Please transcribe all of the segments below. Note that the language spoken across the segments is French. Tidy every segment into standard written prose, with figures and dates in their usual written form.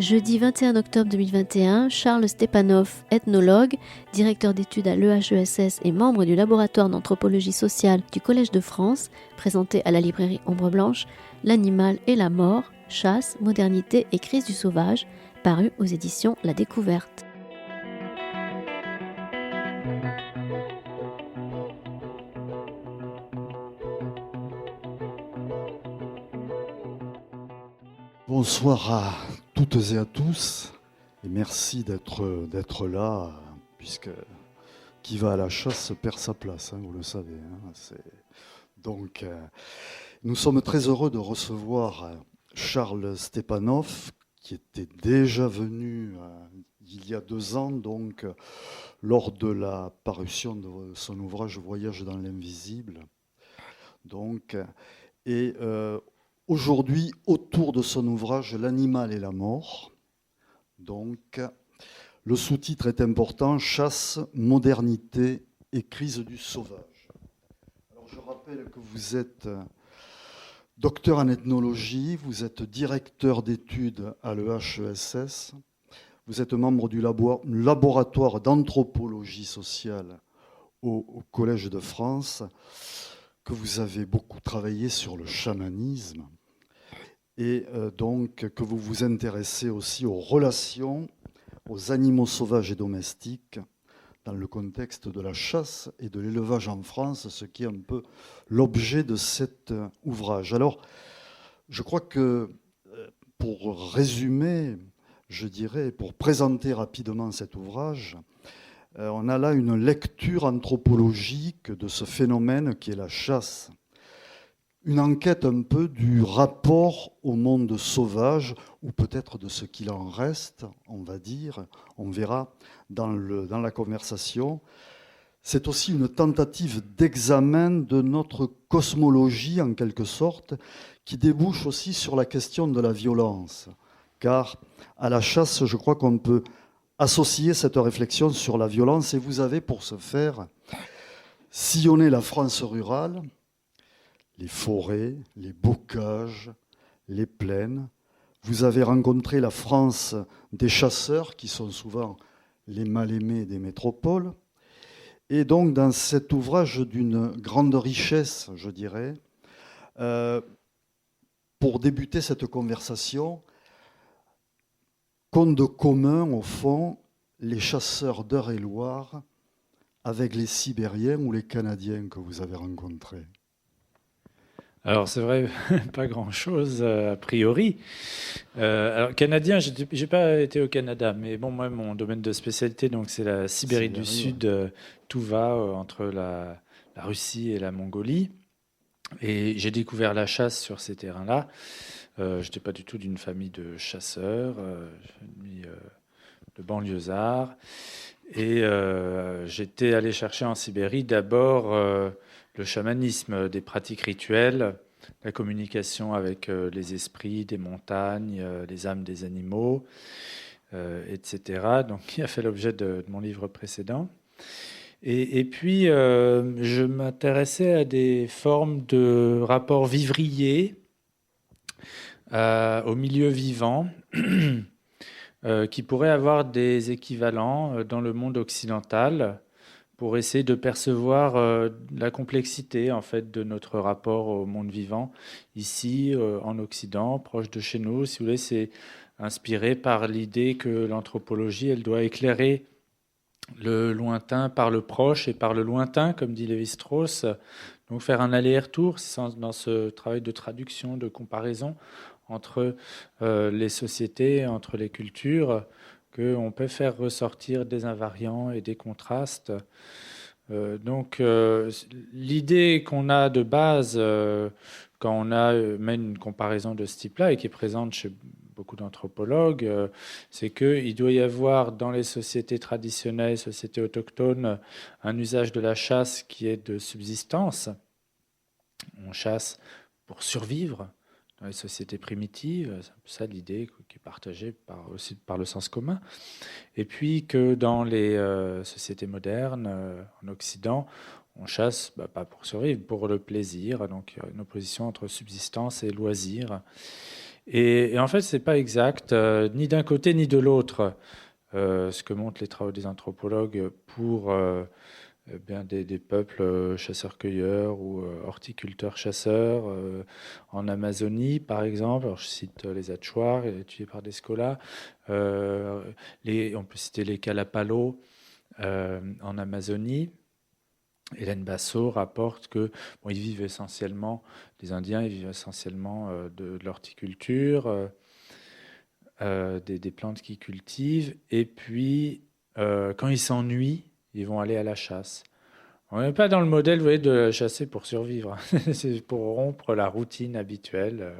Jeudi 21 octobre 2021, Charles Stepanov, ethnologue, directeur d'études à l'EHESS et membre du laboratoire d'anthropologie sociale du Collège de France, présentait à la librairie Ombre Blanche L'animal et la mort, chasse, modernité et crise du sauvage, paru aux éditions La Découverte. Bonsoir à toutes et à tous, et merci d'être là, puisque qui va à la chasse perd sa place, vous le savez. Donc, nous sommes très heureux de recevoir Charles Stepanov, qui était déjà venu il y a 2 ans, donc lors de la parution de son ouvrage Voyage dans l'invisible. Donc, et aujourd'hui, autour de son ouvrage L'animal et la mort, donc le sous-titre est important, Chasse, modernité et crise du sauvage. Alors, je rappelle que vous êtes docteur en ethnologie, vous êtes directeur d'études à l'EHESS, vous êtes membre du laboratoire d'anthropologie sociale au Collège de France, que vous avez beaucoup travaillé sur le chamanisme et donc que vous vous intéressez aussi aux relations aux animaux sauvages et domestiques dans le contexte de la chasse et de l'élevage en France, ce qui est un peu l'objet de cet ouvrage. Alors, je crois que pour résumer, je dirais, pour présenter rapidement cet ouvrage, on a là une lecture anthropologique de ce phénomène qui est la chasse. Une enquête un peu du rapport au monde sauvage, ou peut-être de ce qu'il en reste, on va dire, on verra dans la conversation. C'est aussi une tentative d'examen de notre cosmologie, en quelque sorte, qui débouche aussi sur la question de la violence. Car à la chasse, je crois qu'on peut associer cette réflexion sur la violence, et vous avez pour ce faire sillonné la France rurale, les forêts, les bocages, les plaines. Vous avez rencontré la France des chasseurs, qui sont souvent les mal-aimés des métropoles. Et donc, dans cet ouvrage d'une grande richesse, je dirais, pour débuter cette conversation, qu'ont de commun, au fond, les chasseurs d'Eure-et-Loir avec les Sibériens ou les Canadiens que vous avez rencontrés? Alors c'est vrai, pas grand-chose a priori. Alors canadien, j'ai pas été au Canada, mais bon, moi mon domaine de spécialité, donc c'est la Sibérie du Sud, Touva, entre la Russie et la Mongolie. Et j'ai découvert la chasse sur ces terrains-là. J'étais pas du tout d'une famille de chasseurs, de banlieusards. Et j'étais allé chercher en Sibérie d'abord le chamanisme, des pratiques rituelles, la communication avec les esprits des montagnes, les âmes des animaux, etc. Donc, qui a fait l'objet de mon livre précédent. Et puis, je m'intéressais à des formes de rapports vivriers au milieu vivant qui pourraient avoir des équivalents dans le monde occidental pour essayer de percevoir la complexité en fait de notre rapport au monde vivant ici en Occident, proche de chez nous. Si vous voulez, c'est inspiré par l'idée que l'anthropologie, elle doit éclairer le lointain par le proche et par le lointain, comme dit Lévi-Strauss. Donc faire un aller-retour dans ce travail de traduction, de comparaison entre les sociétés, entre les cultures, qu'on peut faire ressortir des invariants et des contrastes. Donc l'idée qu'on a de base quand on mène une comparaison de ce type-là et qui est présente chez beaucoup d'anthropologues, c'est qu'il doit y avoir dans les sociétés traditionnelles, sociétés autochtones, un usage de la chasse qui est de subsistance. On chasse pour survivre dans les sociétés primitives, c'est ça l'idée qui est partagée aussi par le sens commun. Et puis que dans les sociétés modernes, en Occident, on chasse pas pour survivre, pour le plaisir. Donc il y a une opposition entre subsistance et loisir. Et en fait, c'est pas exact, ni d'un côté ni de l'autre. Ce que montrent les travaux des anthropologues pour des peuples chasseurs-cueilleurs ou horticulteurs-chasseurs en Amazonie, par exemple. Alors, je cite les Achuar, étudiés par Descola. On peut citer les Kalapalo en Amazonie. Hélène Basso rapporte que ils vivent essentiellement, les Indiens, ils vivent essentiellement de l'horticulture, des plantes qu'ils cultivent, et puis quand ils s'ennuient, ils vont aller à la chasse. On n'est pas dans le modèle, vous voyez, de chasser pour survivre. C'est pour rompre la routine habituelle.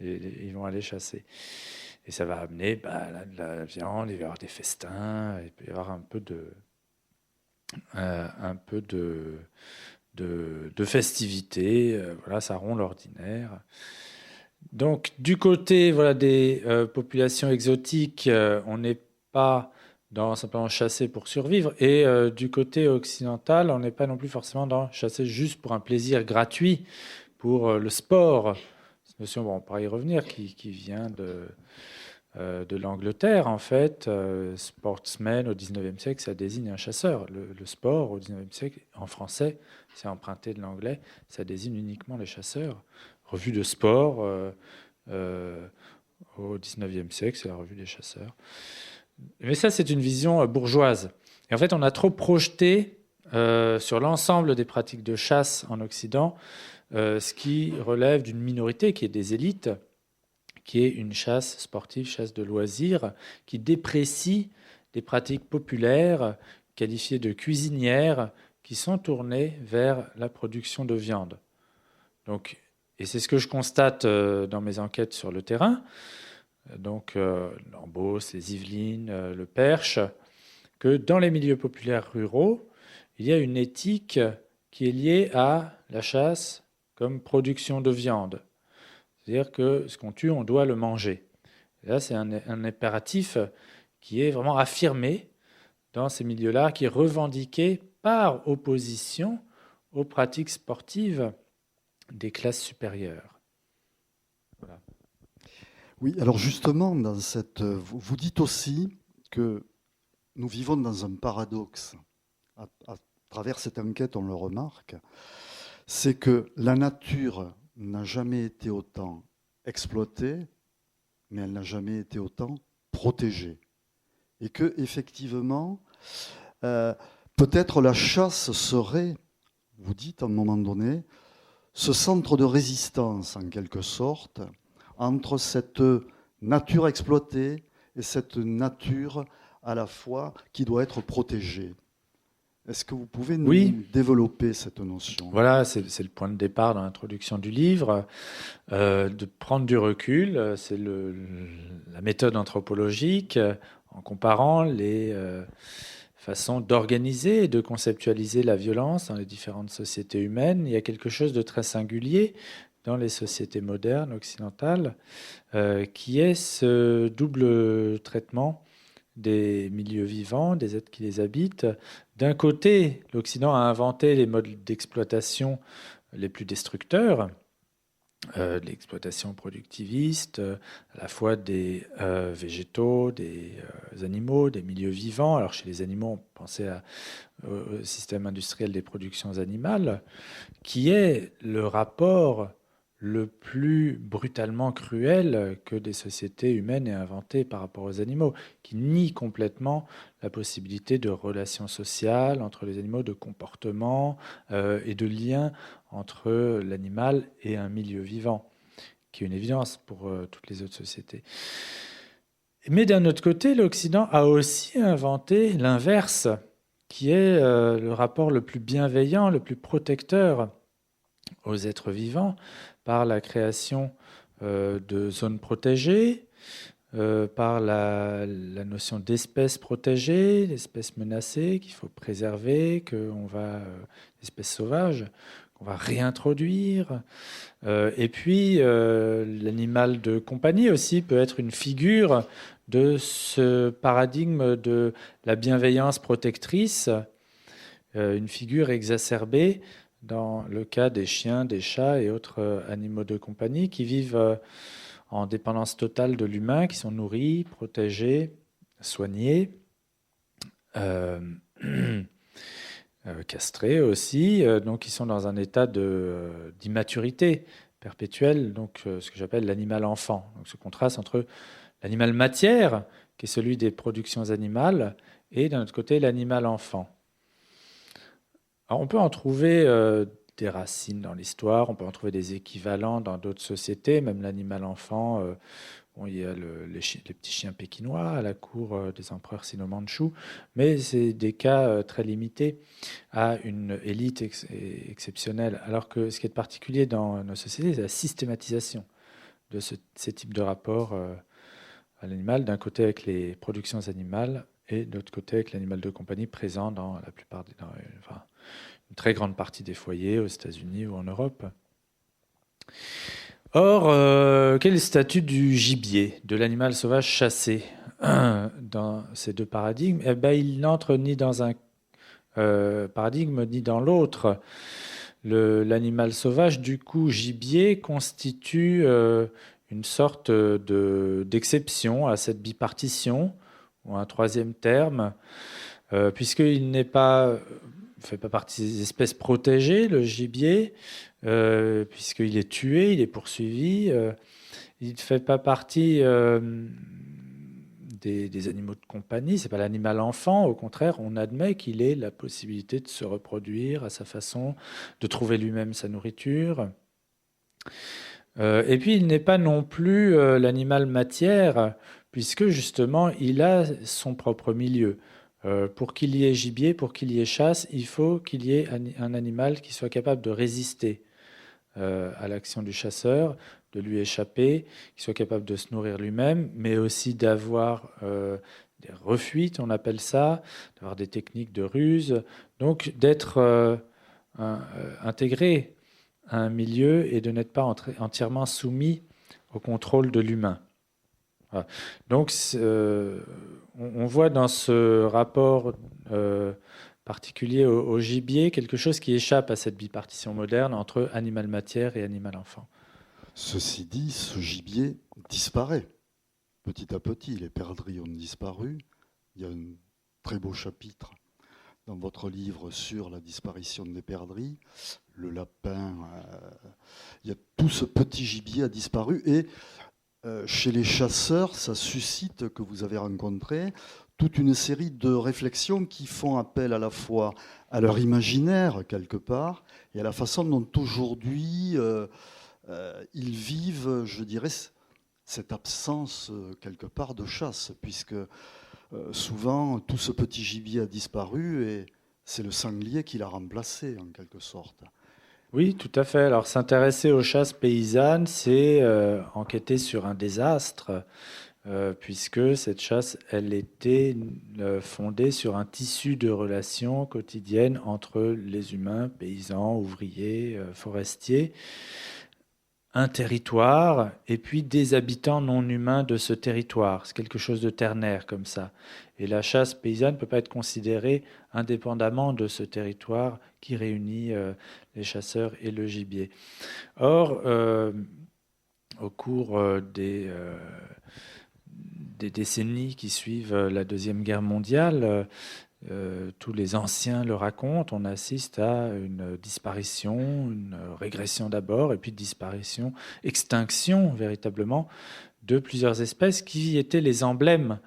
Et ils vont aller chasser. Et ça va amener la viande, il va y avoir des festins, il peut y avoir un peu de festivité. Voilà, ça rompt l'ordinaire. Donc, du côté des populations exotiques, on n'est pas dans simplement chasser pour survivre. Et du côté occidental, on n'est pas non plus forcément dans chasser juste pour un plaisir gratuit, pour le sport. Cette notion, on pourra y revenir, qui vient de l'Angleterre, en fait. Sportsman, au XIXe siècle, ça désigne un chasseur. Le sport, au XIXe siècle, en français, c'est emprunté de l'anglais, ça désigne uniquement les chasseurs. Revue de sport, au XIXe siècle, c'est la revue des chasseurs. Mais ça, c'est une vision bourgeoise. Et en fait, on a trop projeté sur l'ensemble des pratiques de chasse en Occident ce qui relève d'une minorité qui est des élites, qui est une chasse sportive, chasse de loisirs, qui déprécie des pratiques populaires qualifiées de cuisinières qui sont tournées vers la production de viande. Donc, et c'est ce que je constate dans mes enquêtes sur le terrain. Donc l'Ambos, les Yvelines, le Perche, que dans les milieux populaires ruraux, il y a une éthique qui est liée à la chasse comme production de viande. C'est-à-dire que ce qu'on tue, on doit le manger. Et là, c'est un impératif qui est vraiment affirmé dans ces milieux-là, qui est revendiqué par opposition aux pratiques sportives des classes supérieures. Voilà. Oui, alors justement, vous dites aussi que nous vivons dans un paradoxe. À travers cette enquête, on le remarque, c'est que la nature n'a jamais été autant exploitée, mais elle n'a jamais été autant protégée. Et que, effectivement, peut-être la chasse serait, vous dites à un moment donné, ce centre de résistance, en quelque sorte, entre cette nature exploitée et cette nature à la fois qui doit être protégée. Est-ce que vous pouvez nous développer cette notion ? Voilà, c'est le point de départ dans l'introduction du livre, de prendre du recul. C'est la méthode anthropologique, en comparant les façons d'organiser et de conceptualiser la violence dans les différentes sociétés humaines. Il y a quelque chose de très singulier dans les sociétés modernes occidentales, qui est ce double traitement des milieux vivants, des êtres qui les habitent. D'un côté, l'Occident a inventé les modes d'exploitation les plus destructeurs, l'exploitation productiviste, à la fois des végétaux, des animaux, des milieux vivants. Alors chez les animaux, on pensait au système industriel des productions animales, qui est le rapport le plus brutalement cruel que des sociétés humaines aient inventé par rapport aux animaux, qui nie complètement la possibilité de relations sociales entre les animaux, de comportement et de liens entre l'animal et un milieu vivant, qui est une évidence pour toutes les autres sociétés. Mais d'un autre côté, l'Occident a aussi inventé l'inverse, qui est le rapport le plus bienveillant, le plus protecteur aux êtres vivants, par la création de zones protégées, par la notion d'espèces protégées, d'espèces menacées qu'il faut préserver, espèces sauvages, qu'on va réintroduire. Et puis, l'animal de compagnie aussi peut être une figure de ce paradigme de la bienveillance protectrice, une figure exacerbée dans le cas des chiens, des chats et autres animaux de compagnie qui vivent en dépendance totale de l'humain, qui sont nourris, protégés, soignés, castrés aussi, donc ils sont dans un état d'immaturité perpétuelle, donc ce que j'appelle l'animal enfant. Donc ce contraste entre l'animal matière, qui est celui des productions animales, et d'un autre côté l'animal enfant. Alors, on peut en trouver des racines dans l'histoire, on peut en trouver des équivalents dans d'autres sociétés, même l'animal enfant. Bon, il y a les petits chiens pékinois à la cour des empereurs sino-mandchous, mais c'est des cas très limités à une élite exceptionnelle. Alors que ce qui est particulier dans nos sociétés, c'est la systématisation de ces types de rapports à l'animal, d'un côté avec les productions animales et de l'autre côté avec l'animal de compagnie présent dans la plupart enfin, une très grande partie des foyers aux États-Unis ou en Europe. Or, quel est le statut du gibier, de l'animal sauvage chassé dans ces deux paradigmes? Eh ben, il n'entre ni dans un paradigme ni dans l'autre. L'animal sauvage, du coup, gibier, constitue une sorte d'exception à cette bipartition, ou un troisième terme, puisqu'il ne fait pas partie des espèces protégées, le gibier, puisqu'il est tué, il est poursuivi. Il ne fait pas partie des animaux de compagnie, ce n'est pas l'animal enfant, au contraire, on admet qu'il ait la possibilité de se reproduire à sa façon, de trouver lui-même sa nourriture. Et puis il n'est pas non plus l'animal matière, puisque justement il a son propre milieu. Pour qu'il y ait gibier, pour qu'il y ait chasse, il faut qu'il y ait un animal qui soit capable de résister à l'action du chasseur, de lui échapper, qui soit capable de se nourrir lui-même, mais aussi d'avoir des refuites, on appelle ça, d'avoir des techniques de ruse, donc d'être intégré à un milieu et de n'être pas entièrement soumis au contrôle de l'humain. Voilà. Donc, on voit dans ce rapport particulier au gibier quelque chose qui échappe à cette bipartition moderne entre animal-matière et animal-enfant. Ceci dit, ce gibier disparaît petit à petit. Les perdrix ont disparu. Il y a un très beau chapitre dans votre livre sur la disparition des perdrix. Le lapin, il y a tout ce petit gibier a disparu. Et chez les chasseurs, ça suscite, que vous avez rencontré, toute une série de réflexions qui font appel à la fois à leur imaginaire, quelque part, et à la façon dont aujourd'hui ils vivent, je dirais, cette absence, quelque part, de chasse, puisque souvent, tout ce petit gibier a disparu et c'est le sanglier qui l'a remplacé, en quelque sorte. Oui, tout à fait. Alors, s'intéresser aux chasses paysannes, c'est enquêter sur un désastre, puisque cette chasse, elle était fondée sur un tissu de relations quotidiennes entre les humains, paysans, ouvriers, forestiers, un territoire et puis des habitants non humains de ce territoire. C'est quelque chose de ternaire comme ça. Et la chasse paysanne ne peut pas être considérée indépendamment de ce territoire qui réunit les chasseurs et le gibier. Or, au cours des décennies qui suivent la Deuxième Guerre mondiale, tous les anciens le racontent, on assiste à une disparition, une régression d'abord, et puis disparition, extinction véritablement de plusieurs espèces qui étaient les emblèmes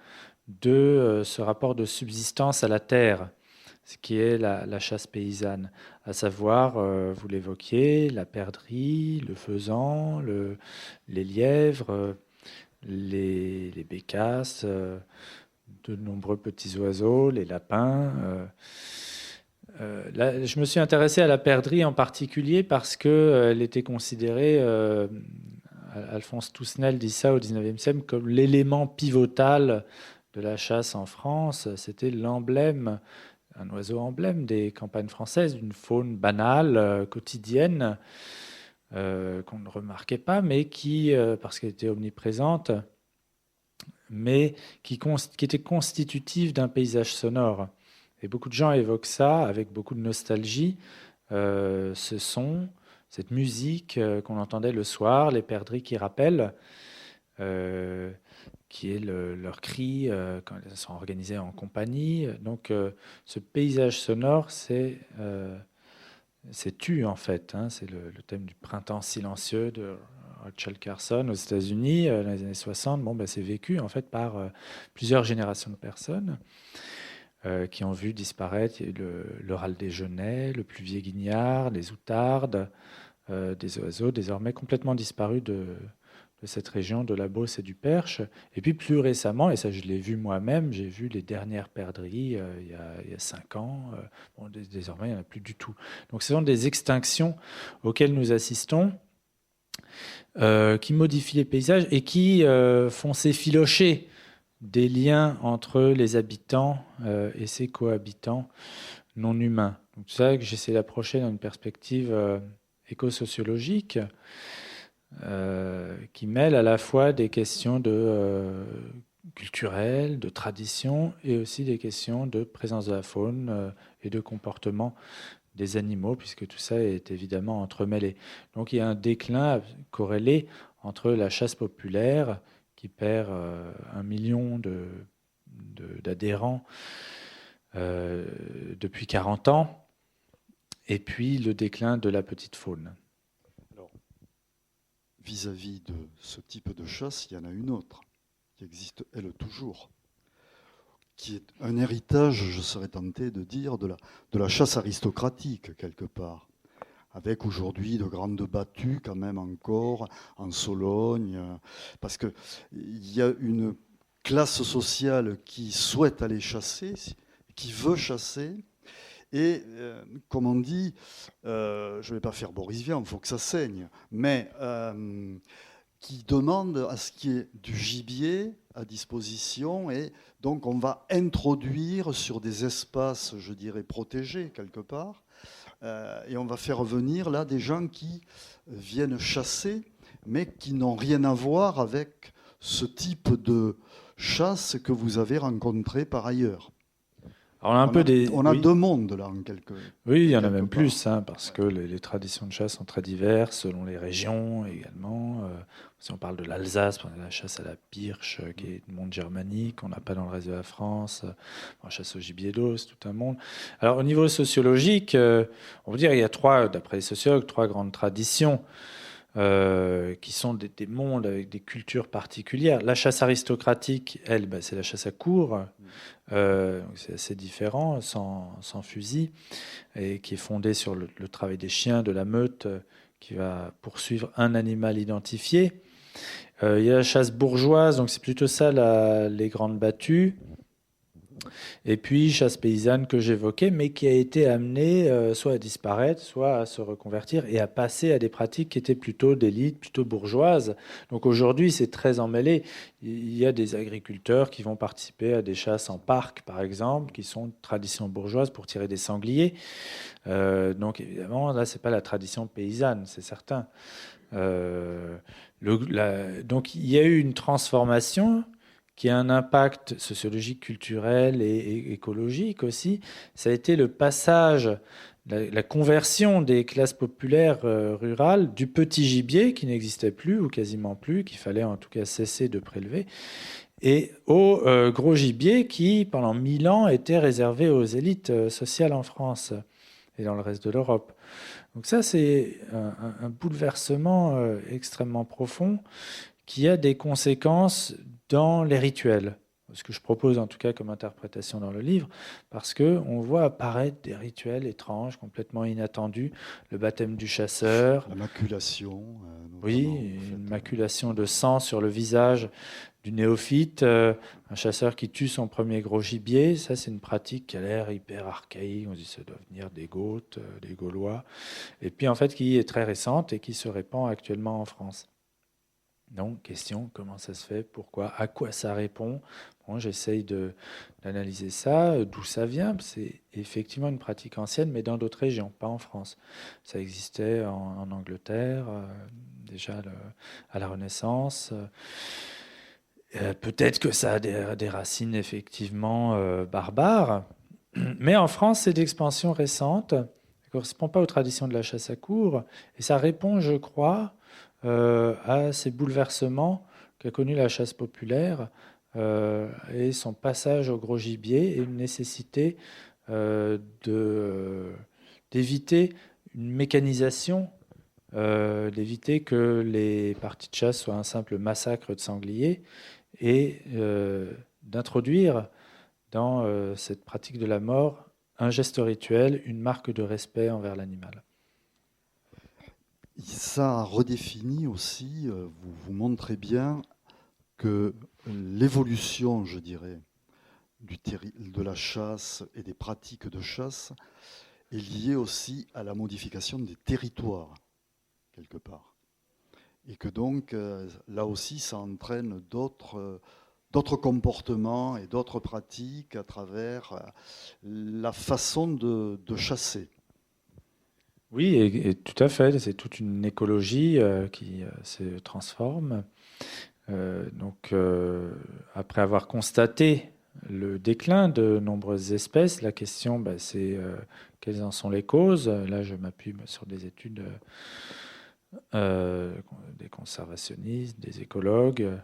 de ce rapport de subsistance à la terre, ce qui est la chasse paysanne, à savoir, vous l'évoquiez, la perdrix, le faisan, les lièvres, les bécasses, de nombreux petits oiseaux, les lapins. Là, je me suis intéressé à la perdrix en particulier parce qu'elle était considérée, Alphonse Toussenel dit ça au XIXe siècle, comme l'élément pivotal de la chasse en France. C'était l'emblème, un oiseau emblème des campagnes françaises, d'une faune banale, quotidienne, qu'on ne remarquait pas, mais qui, parce qu'elle était omniprésente, mais qui était constitutive d'un paysage sonore. Et beaucoup de gens évoquent ça avec beaucoup de nostalgie, ce son, cette musique qu'on entendait le soir, les perdrix qui rappellent. qui est leur cri quand elles sont organisées en compagnie. Donc ce paysage sonore, c'est Tu en fait. Hein. C'est le thème du printemps silencieux de Rachel Carson aux États-Unis dans les années 60. Bon, c'est vécu en fait par plusieurs générations de personnes qui ont vu disparaître le râle des genêts, le pluvier guignard, les outardes, des oiseaux désormais complètement disparus de cette région de la Beauce et du Perche. Et puis plus récemment, et ça je l'ai vu moi-même, j'ai vu les dernières perdrix il y a 5 ans. Désormais, il n'y en a plus du tout. Donc ce sont des extinctions auxquelles nous assistons, qui modifient les paysages et qui font s'effilocher des liens entre les habitants et ces cohabitants non humains. Donc c'est ça que j'essaie d'approcher dans une perspective éco-sociologique qui mêle à la fois des questions culturelles, de tradition, et aussi des questions de présence de la faune et de comportement des animaux, puisque tout ça est évidemment entremêlé. Donc il y a un déclin corrélé entre la chasse populaire, qui perd 1 million d'adhérents depuis 40 ans, et puis le déclin de la petite faune. Alors, vis-à-vis de ce type de chasse, il y en a une autre, qui existe elle toujours, qui est un héritage, je serais tenté de dire, de la chasse aristocratique, quelque part, avec aujourd'hui de grandes battues quand même encore en Sologne, parce qu'il y a une classe sociale qui souhaite aller chasser, qui veut chasser, et comme on dit, je ne vais pas faire Boris Vian, il faut que ça saigne, mais qui demande à ce qu'il y ait du gibier à disposition, et donc on va introduire sur des espaces, je dirais, protégés quelque part, et on va faire venir là des gens qui viennent chasser, mais qui n'ont rien à voir avec ce type de chasse que vous avez rencontré par ailleurs. Alors on a deux mondes là en quelque. Oui, il y en a même plus, parce que les traditions de chasse sont très diverses selon les régions également. Si on parle de l'Alsace, la chasse à la pirche, qui est du monde germanique, qu'on n'a pas dans le reste de la France. La chasse au gibier d'eau, c'est tout un monde. Alors au niveau sociologique, on peut dire qu'il y a d'après les sociologues, 3 grandes traditions. Qui sont des mondes avec des cultures particulières. La chasse aristocratique, elle, c'est la chasse à courre, c'est assez différent, sans fusil, et qui est fondée sur le travail des chiens, de la meute, qui va poursuivre un animal identifié. Il y a la chasse bourgeoise, donc c'est plutôt ça les grandes battues. Et puis, chasse paysanne que j'évoquais, mais qui a été amenée soit à disparaître, soit à se reconvertir et à passer à des pratiques qui étaient plutôt d'élite, plutôt bourgeoises. Donc aujourd'hui, c'est très emmêlé. Il y a des agriculteurs qui vont participer à des chasses en parc, par exemple, qui sont de tradition bourgeoise pour tirer des sangliers. Donc évidemment, là, c'est pas la tradition paysanne, c'est certain. Donc il y a eu une transformation qui a un impact sociologique, culturel et écologique aussi. Ça a été le passage, la conversion des classes populaires rurales du petit gibier, qui n'existait plus ou quasiment plus, qu'il fallait en tout cas cesser de prélever, et au gros gibier qui, pendant 1000 ans, était réservé aux élites sociales en France et dans le reste de l'Europe. Donc ça, c'est un bouleversement extrêmement profond qui a des conséquences dans les rituels, ce que je propose en tout cas comme interprétation dans le livre, parce qu'on voit apparaître des rituels étranges, complètement inattendus, le baptême du chasseur. La maculation. Oui, une maculation de sang sur le visage du néophyte, un chasseur qui tue son premier gros gibier. Ça, c'est une pratique qui a l'air hyper archaïque. On se dit que ça doit venir des Goths, des Gaulois. Et puis en fait, qui est très récente et qui se répand actuellement en France. Donc, question, comment ça se fait, pourquoi, à quoi ça répond? Bon, j'essaye d'analyser ça, d'où ça vient. C'est effectivement une pratique ancienne, mais dans d'autres régions, pas en France. Ça existait en Angleterre, déjà à la Renaissance. Peut-être que ça a des racines effectivement barbares, mais en France, c'est d'expansion récente. Ça ne correspond pas aux traditions de la chasse à courre, et ça répond, je crois, à ces bouleversements qu'a connu la chasse populaire et son passage au gros gibier et une nécessité d'éviter une mécanisation, d'éviter que les parties de chasse soient un simple massacre de sangliers et d'introduire dans cette pratique de la mort un geste rituel, une marque de respect envers l'animal. Ça redéfinit aussi, vous montrez bien que l'évolution, je dirais, de la chasse et des pratiques de chasse est liée aussi à la modification des territoires, quelque part. Et que donc, là aussi, ça entraîne d'autres comportements et d'autres pratiques à travers la façon de chasser. Oui, et tout à fait. C'est toute une écologie qui se transforme. Après avoir constaté le déclin de nombreuses espèces, la question, c'est quelles en sont les causes. Là, je m'appuie sur des études des conservationnistes, des écologues,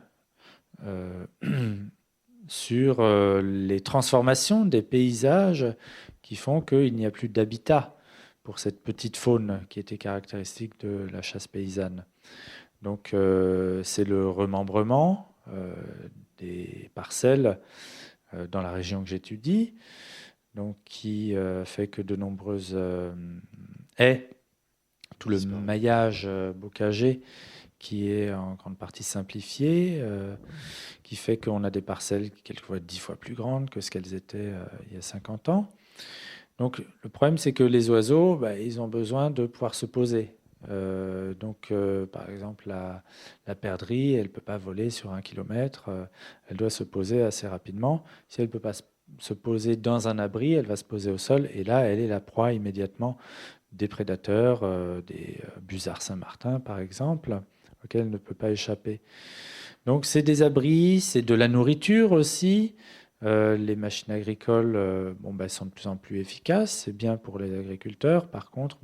sur les transformations des paysages qui font qu'il n'y a plus d'habitat pour cette petite faune qui était caractéristique de la chasse paysanne. Donc c'est le remembrement des parcelles dans la région que j'étudie, donc qui fait que de nombreuses haies, tout le maillage bocager qui est en grande partie simplifié, qui fait qu'on a des parcelles quelquefois 10 fois plus grandes que ce qu'elles étaient il y a 50 ans. Donc le problème, c'est que les oiseaux, ils ont besoin de pouvoir se poser. Par exemple, la perdrix, elle ne peut pas voler sur 1 kilomètre, elle doit se poser assez rapidement. Si elle ne peut pas se poser dans un abri, elle va se poser au sol, et là, elle est la proie immédiatement des prédateurs, des busards Saint-Martin, par exemple, auxquels elle ne peut pas échapper. Donc c'est des abris, c'est de la nourriture aussi. Les machines agricoles sont de plus en plus efficaces, c'est bien pour les agriculteurs. Par contre,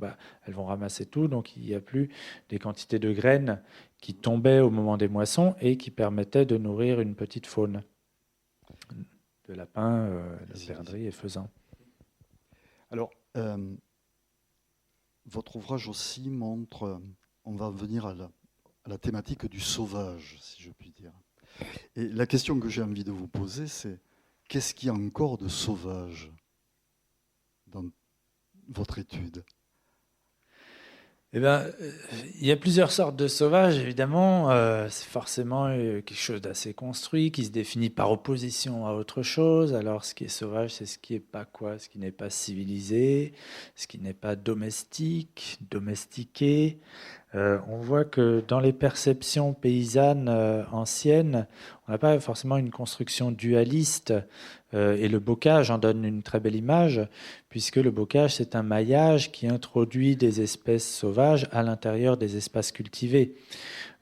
elles vont ramasser tout, donc il n'y a plus des quantités de graines qui tombaient au moment des moissons et qui permettaient de nourrir une petite faune de lapins, de perdrix et faisans. Alors, votre ouvrage aussi montre, on va venir à la thématique du sauvage, si je puis dire. Et la question que j'ai envie de vous poser, c'est qu'est-ce qu'il y a encore de sauvage dans votre étude ? Il y a plusieurs sortes de sauvages, évidemment. C'est forcément quelque chose d'assez construit, qui se définit par opposition à autre chose. Alors, ce qui est sauvage, c'est ce qui n'est pas quoi ? Ce qui n'est pas civilisé, ce qui n'est pas domestique, domestiqué. On voit que dans les perceptions paysannes anciennes, on n'a pas forcément une construction dualiste, et le bocage en donne une très belle image, puisque le bocage, c'est un maillage qui introduit des espèces sauvages à l'intérieur des espaces cultivés.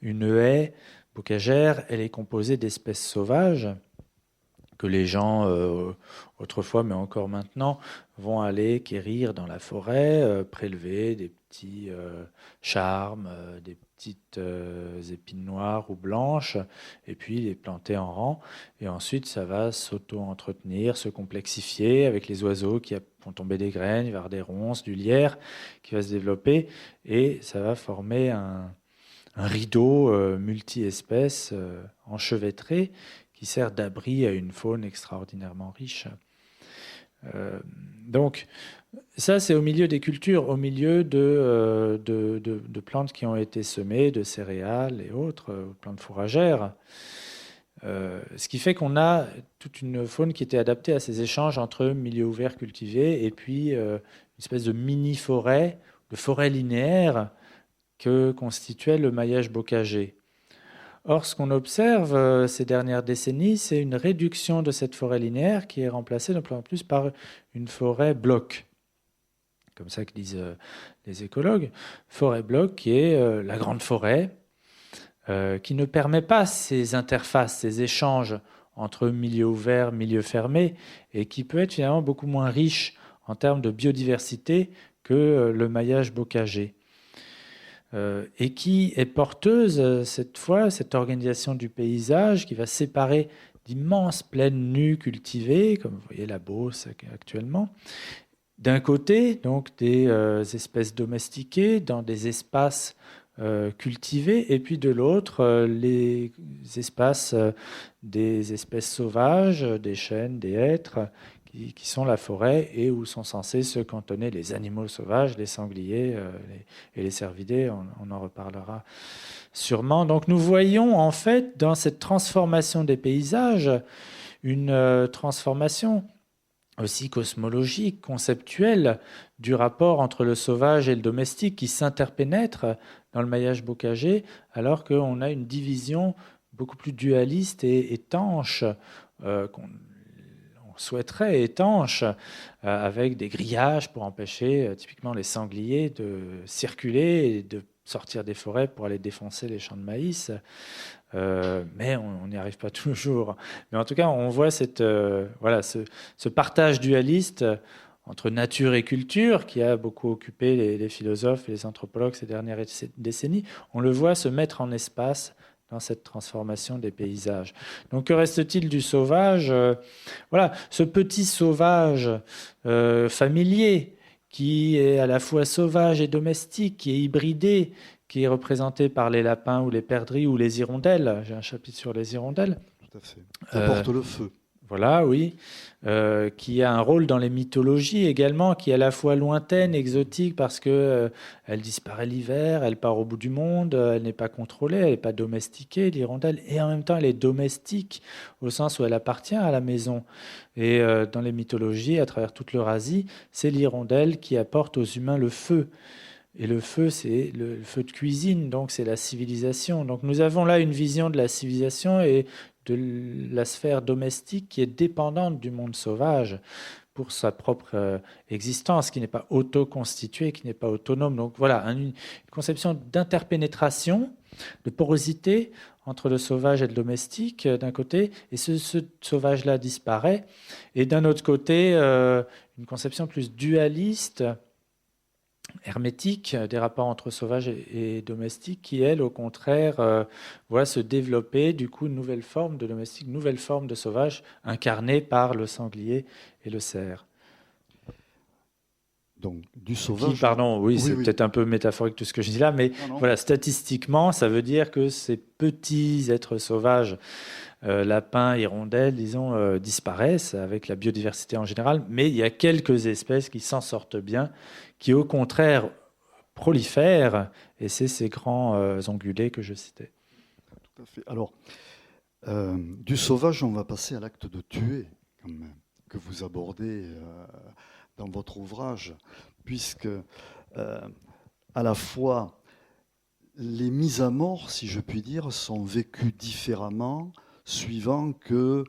Une haie bocagère, elle est composée d'espèces sauvages que les gens, autrefois, mais encore maintenant, vont aller quérir dans la forêt, prélever des petits charmes, des petites épines noires ou blanches, et puis les planter en rang. Et ensuite, ça va s'auto-entretenir, se complexifier avec les oiseaux qui font tomber des graines, il va y avoir des ronces, du lierre qui va se développer, et ça va former un rideau multi-espèces enchevêtré qui sert d'abri à une faune extraordinairement riche. Donc, ça, c'est au milieu des cultures, au milieu de plantes qui ont été semées, de céréales et autres, plantes fourragères. Ce qui fait qu'on a toute une faune qui était adaptée à ces échanges entre milieux ouverts cultivés et puis une espèce de mini-forêt, de forêt linéaire que constituait le maillage bocager. Or, ce qu'on observe ces dernières décennies, c'est une réduction de cette forêt linéaire qui est remplacée de plus en plus par une forêt bloc. Comme ça que disent les écologues. Forêt bloc qui est la grande forêt, qui ne permet pas ces interfaces, ces échanges entre milieu ouvert, milieu fermé, et qui peut être finalement beaucoup moins riche en termes de biodiversité que le maillage bocager. et qui est porteuse, cette fois, cette organisation du paysage qui va séparer d'immenses plaines nues cultivées, comme vous voyez la Beauce actuellement. D'un côté, donc des espèces domestiquées dans des espaces cultivés, et puis de l'autre, les espaces des espèces sauvages, des chênes, des hêtres, qui sont la forêt et où sont censés se cantonner les animaux sauvages, les sangliers et les cervidés. On en reparlera sûrement. Donc nous voyons en fait dans cette transformation des paysages une transformation aussi cosmologique, conceptuelle, du rapport entre le sauvage et le domestique qui s'interpénètre dans le maillage bocager, alors qu'on a une division beaucoup plus dualiste et étanche, qu'on souhaiterait étanche, avec des grillages pour empêcher typiquement les sangliers de circuler et de sortir des forêts pour aller défoncer les champs de maïs. Mais on n'y arrive pas toujours. Mais en tout cas, on voit ce partage dualiste entre nature et culture qui a beaucoup occupé les philosophes et les anthropologues ces dernières décennies. On le voit se mettre en espace dans cette transformation des paysages. Donc, que reste-t-il du sauvage ? Voilà, ce petit sauvage familier qui est à la fois sauvage et domestique, qui est hybridé, qui est représenté par les lapins ou les perdrix ou les hirondelles. J'ai un chapitre sur les hirondelles. Tout à fait. Ça porte le feu. Voilà, oui. Qui a un rôle dans les mythologies également, qui est à la fois lointaine, exotique, parce que elle disparaît l'hiver, elle part au bout du monde, elle n'est pas contrôlée, elle n'est pas domestiquée, l'hirondelle, et en même temps elle est domestique, au sens où elle appartient à la maison. Et dans les mythologies, à travers toute l'Eurasie, c'est l'hirondelle qui apporte aux humains le feu. Et le feu, c'est le feu de cuisine, donc c'est la civilisation. Donc nous avons là une vision de la civilisation et de la sphère domestique qui est dépendante du monde sauvage pour sa propre existence, qui n'est pas auto-constituée, qui n'est pas autonome. Donc voilà, une conception d'interpénétration, de porosité entre le sauvage et le domestique d'un côté, et ce sauvage-là disparaît. Et d'un autre côté, une conception plus dualiste, hermétique des rapports entre sauvage et domestique qui, elle, au contraire, voit se développer du coup une nouvelle forme de domestique, une nouvelle forme de sauvage incarnée par le sanglier et le cerf. Donc, du sauvage... Oui, c'est peut-être un peu métaphorique tout ce que je dis là, mais non. Voilà, statistiquement, ça veut dire que ces petits êtres sauvages, lapins, hirondelles, disons, disparaissent avec la biodiversité en général, mais il y a quelques espèces qui s'en sortent bien, qui au contraire prolifèrent, et c'est ces grands ongulés que je citais. Tout à fait. Alors, du sauvage, on va passer à l'acte de tuer, quand même, que vous abordez dans votre ouvrage, puisque à la fois les mises à mort, si je puis dire, sont vécues différemment suivant que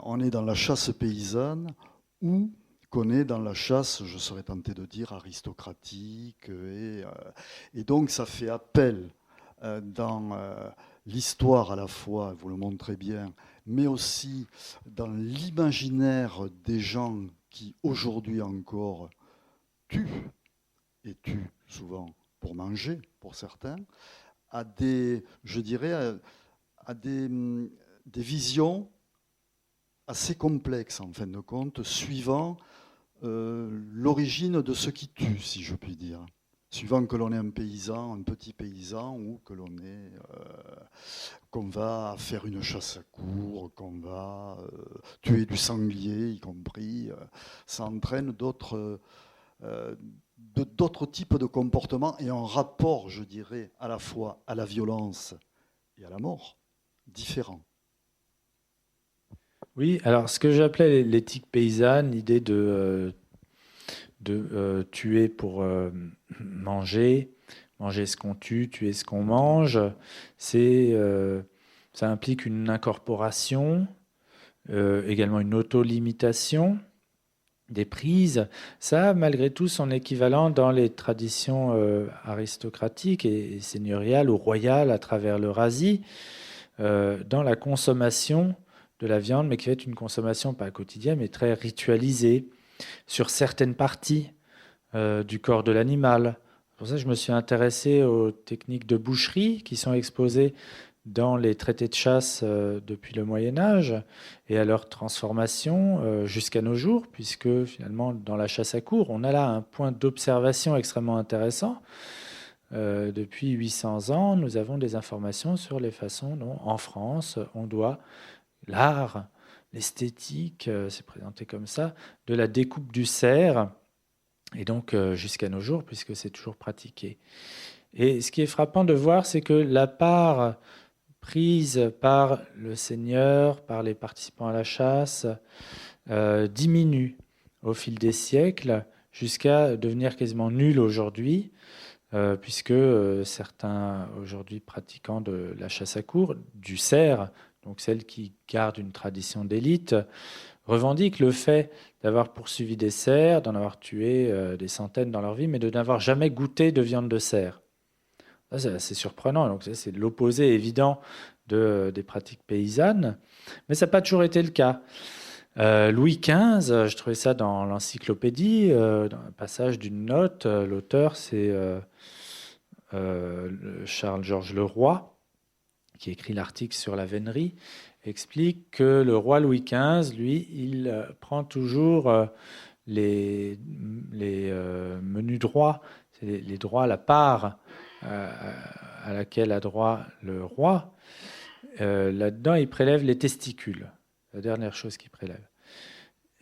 on est dans la chasse paysanne ou qu'on est dans la chasse, je serais tenté de dire, aristocratique. Et donc ça fait appel dans l'histoire à la fois, vous le montrez bien, mais aussi dans l'imaginaire des gens qui aujourd'hui encore tuent, et tuent souvent pour manger, pour certains, à des, je dirais, à des visions assez complexes, en fin de compte, suivant l'origine de ce qui tue, si je puis dire. Suivant que l'on est un paysan, un petit paysan, ou que l'on est, qu'on va faire une chasse à courre, qu'on va tuer du sanglier, y compris, ça entraîne d'autres types de comportements et un rapport, je dirais, à la fois à la violence et à la mort, différent. Oui, alors ce que j'appelais l'éthique paysanne, l'idée de tuer pour manger ce qu'on tue, tuer ce qu'on mange, ça implique une incorporation, également une auto-limitation des prises. Ça a malgré tout son équivalent dans les traditions aristocratiques et seigneuriales ou royales à travers l'Eurasie, dans la consommation de la viande, mais qui va être une consommation pas quotidienne, mais très ritualisée sur certaines parties du corps de l'animal, Pour ça, je me suis intéressé aux techniques de boucherie qui sont exposées dans les traités de chasse depuis le Moyen Âge et à leur transformation jusqu'à nos jours, puisque finalement, dans la chasse à courre, on a là un point d'observation extrêmement intéressant. Depuis 800 ans, nous avons des informations sur les façons dont, en France, on doit l'art, l'esthétique, c'est présenté comme ça, de la découpe du cerf, et donc jusqu'à nos jours, puisque c'est toujours pratiqué. Et ce qui est frappant de voir, c'est que la part prise par le seigneur, par les participants à la chasse, diminue au fil des siècles, jusqu'à devenir quasiment nulle aujourd'hui, puisque certains aujourd'hui pratiquants de la chasse à courre, du cerf, donc celle qui garde une tradition d'élite, revendiquent le fait d'avoir poursuivi des cerfs, d'en avoir tué des centaines dans leur vie, mais de n'avoir jamais goûté de viande de cerf. Ça, c'est assez surprenant. Donc, c'est l'opposé évident des pratiques paysannes, mais ça n'a pas toujours été le cas. Louis XV, je trouvais ça dans l'encyclopédie, dans un passage d'une note. L'auteur, c'est Charles-Georges Leroy, qui écrit l'article sur la vénerie, explique que le roi Louis XV, lui, il prend toujours les menus droits, c'est les droits, la part à laquelle a droit le roi. Là-dedans, il prélève les testicules, la dernière chose qu'il prélève.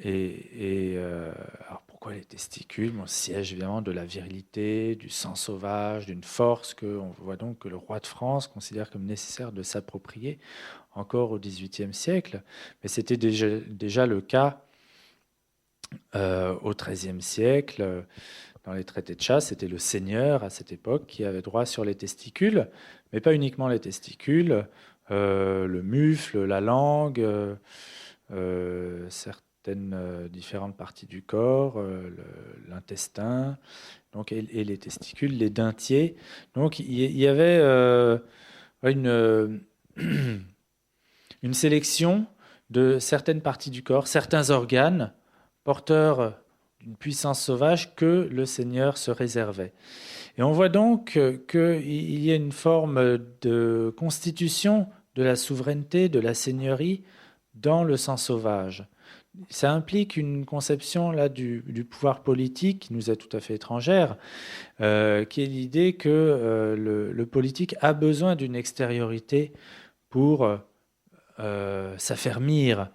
Alors pourquoi les testicules? Siège évidemment de la virilité, du sang sauvage, d'une force qu'on voit donc que le roi de France considère comme nécessaire de s'approprier encore au XVIIIe siècle. Mais c'était déjà le cas au XIIIe siècle. Dans les traités de chasse, c'était le seigneur à cette époque qui avait droit sur les testicules, mais pas uniquement les testicules, le mufle, la langue, certaines différentes parties du corps, l'intestin, donc et les testicules, les dentiers. Donc il y avait une sélection de certaines parties du corps, certains organes porteurs d'une puissance sauvage que le seigneur se réservait. Et on voit donc qu'il y a une forme de constitution de la souveraineté, de la seigneurie dans le sang sauvage. Ça implique une conception là, du pouvoir politique qui nous est tout à fait étrangère, qui est l'idée que le politique a besoin d'une extériorité pour s'affermir,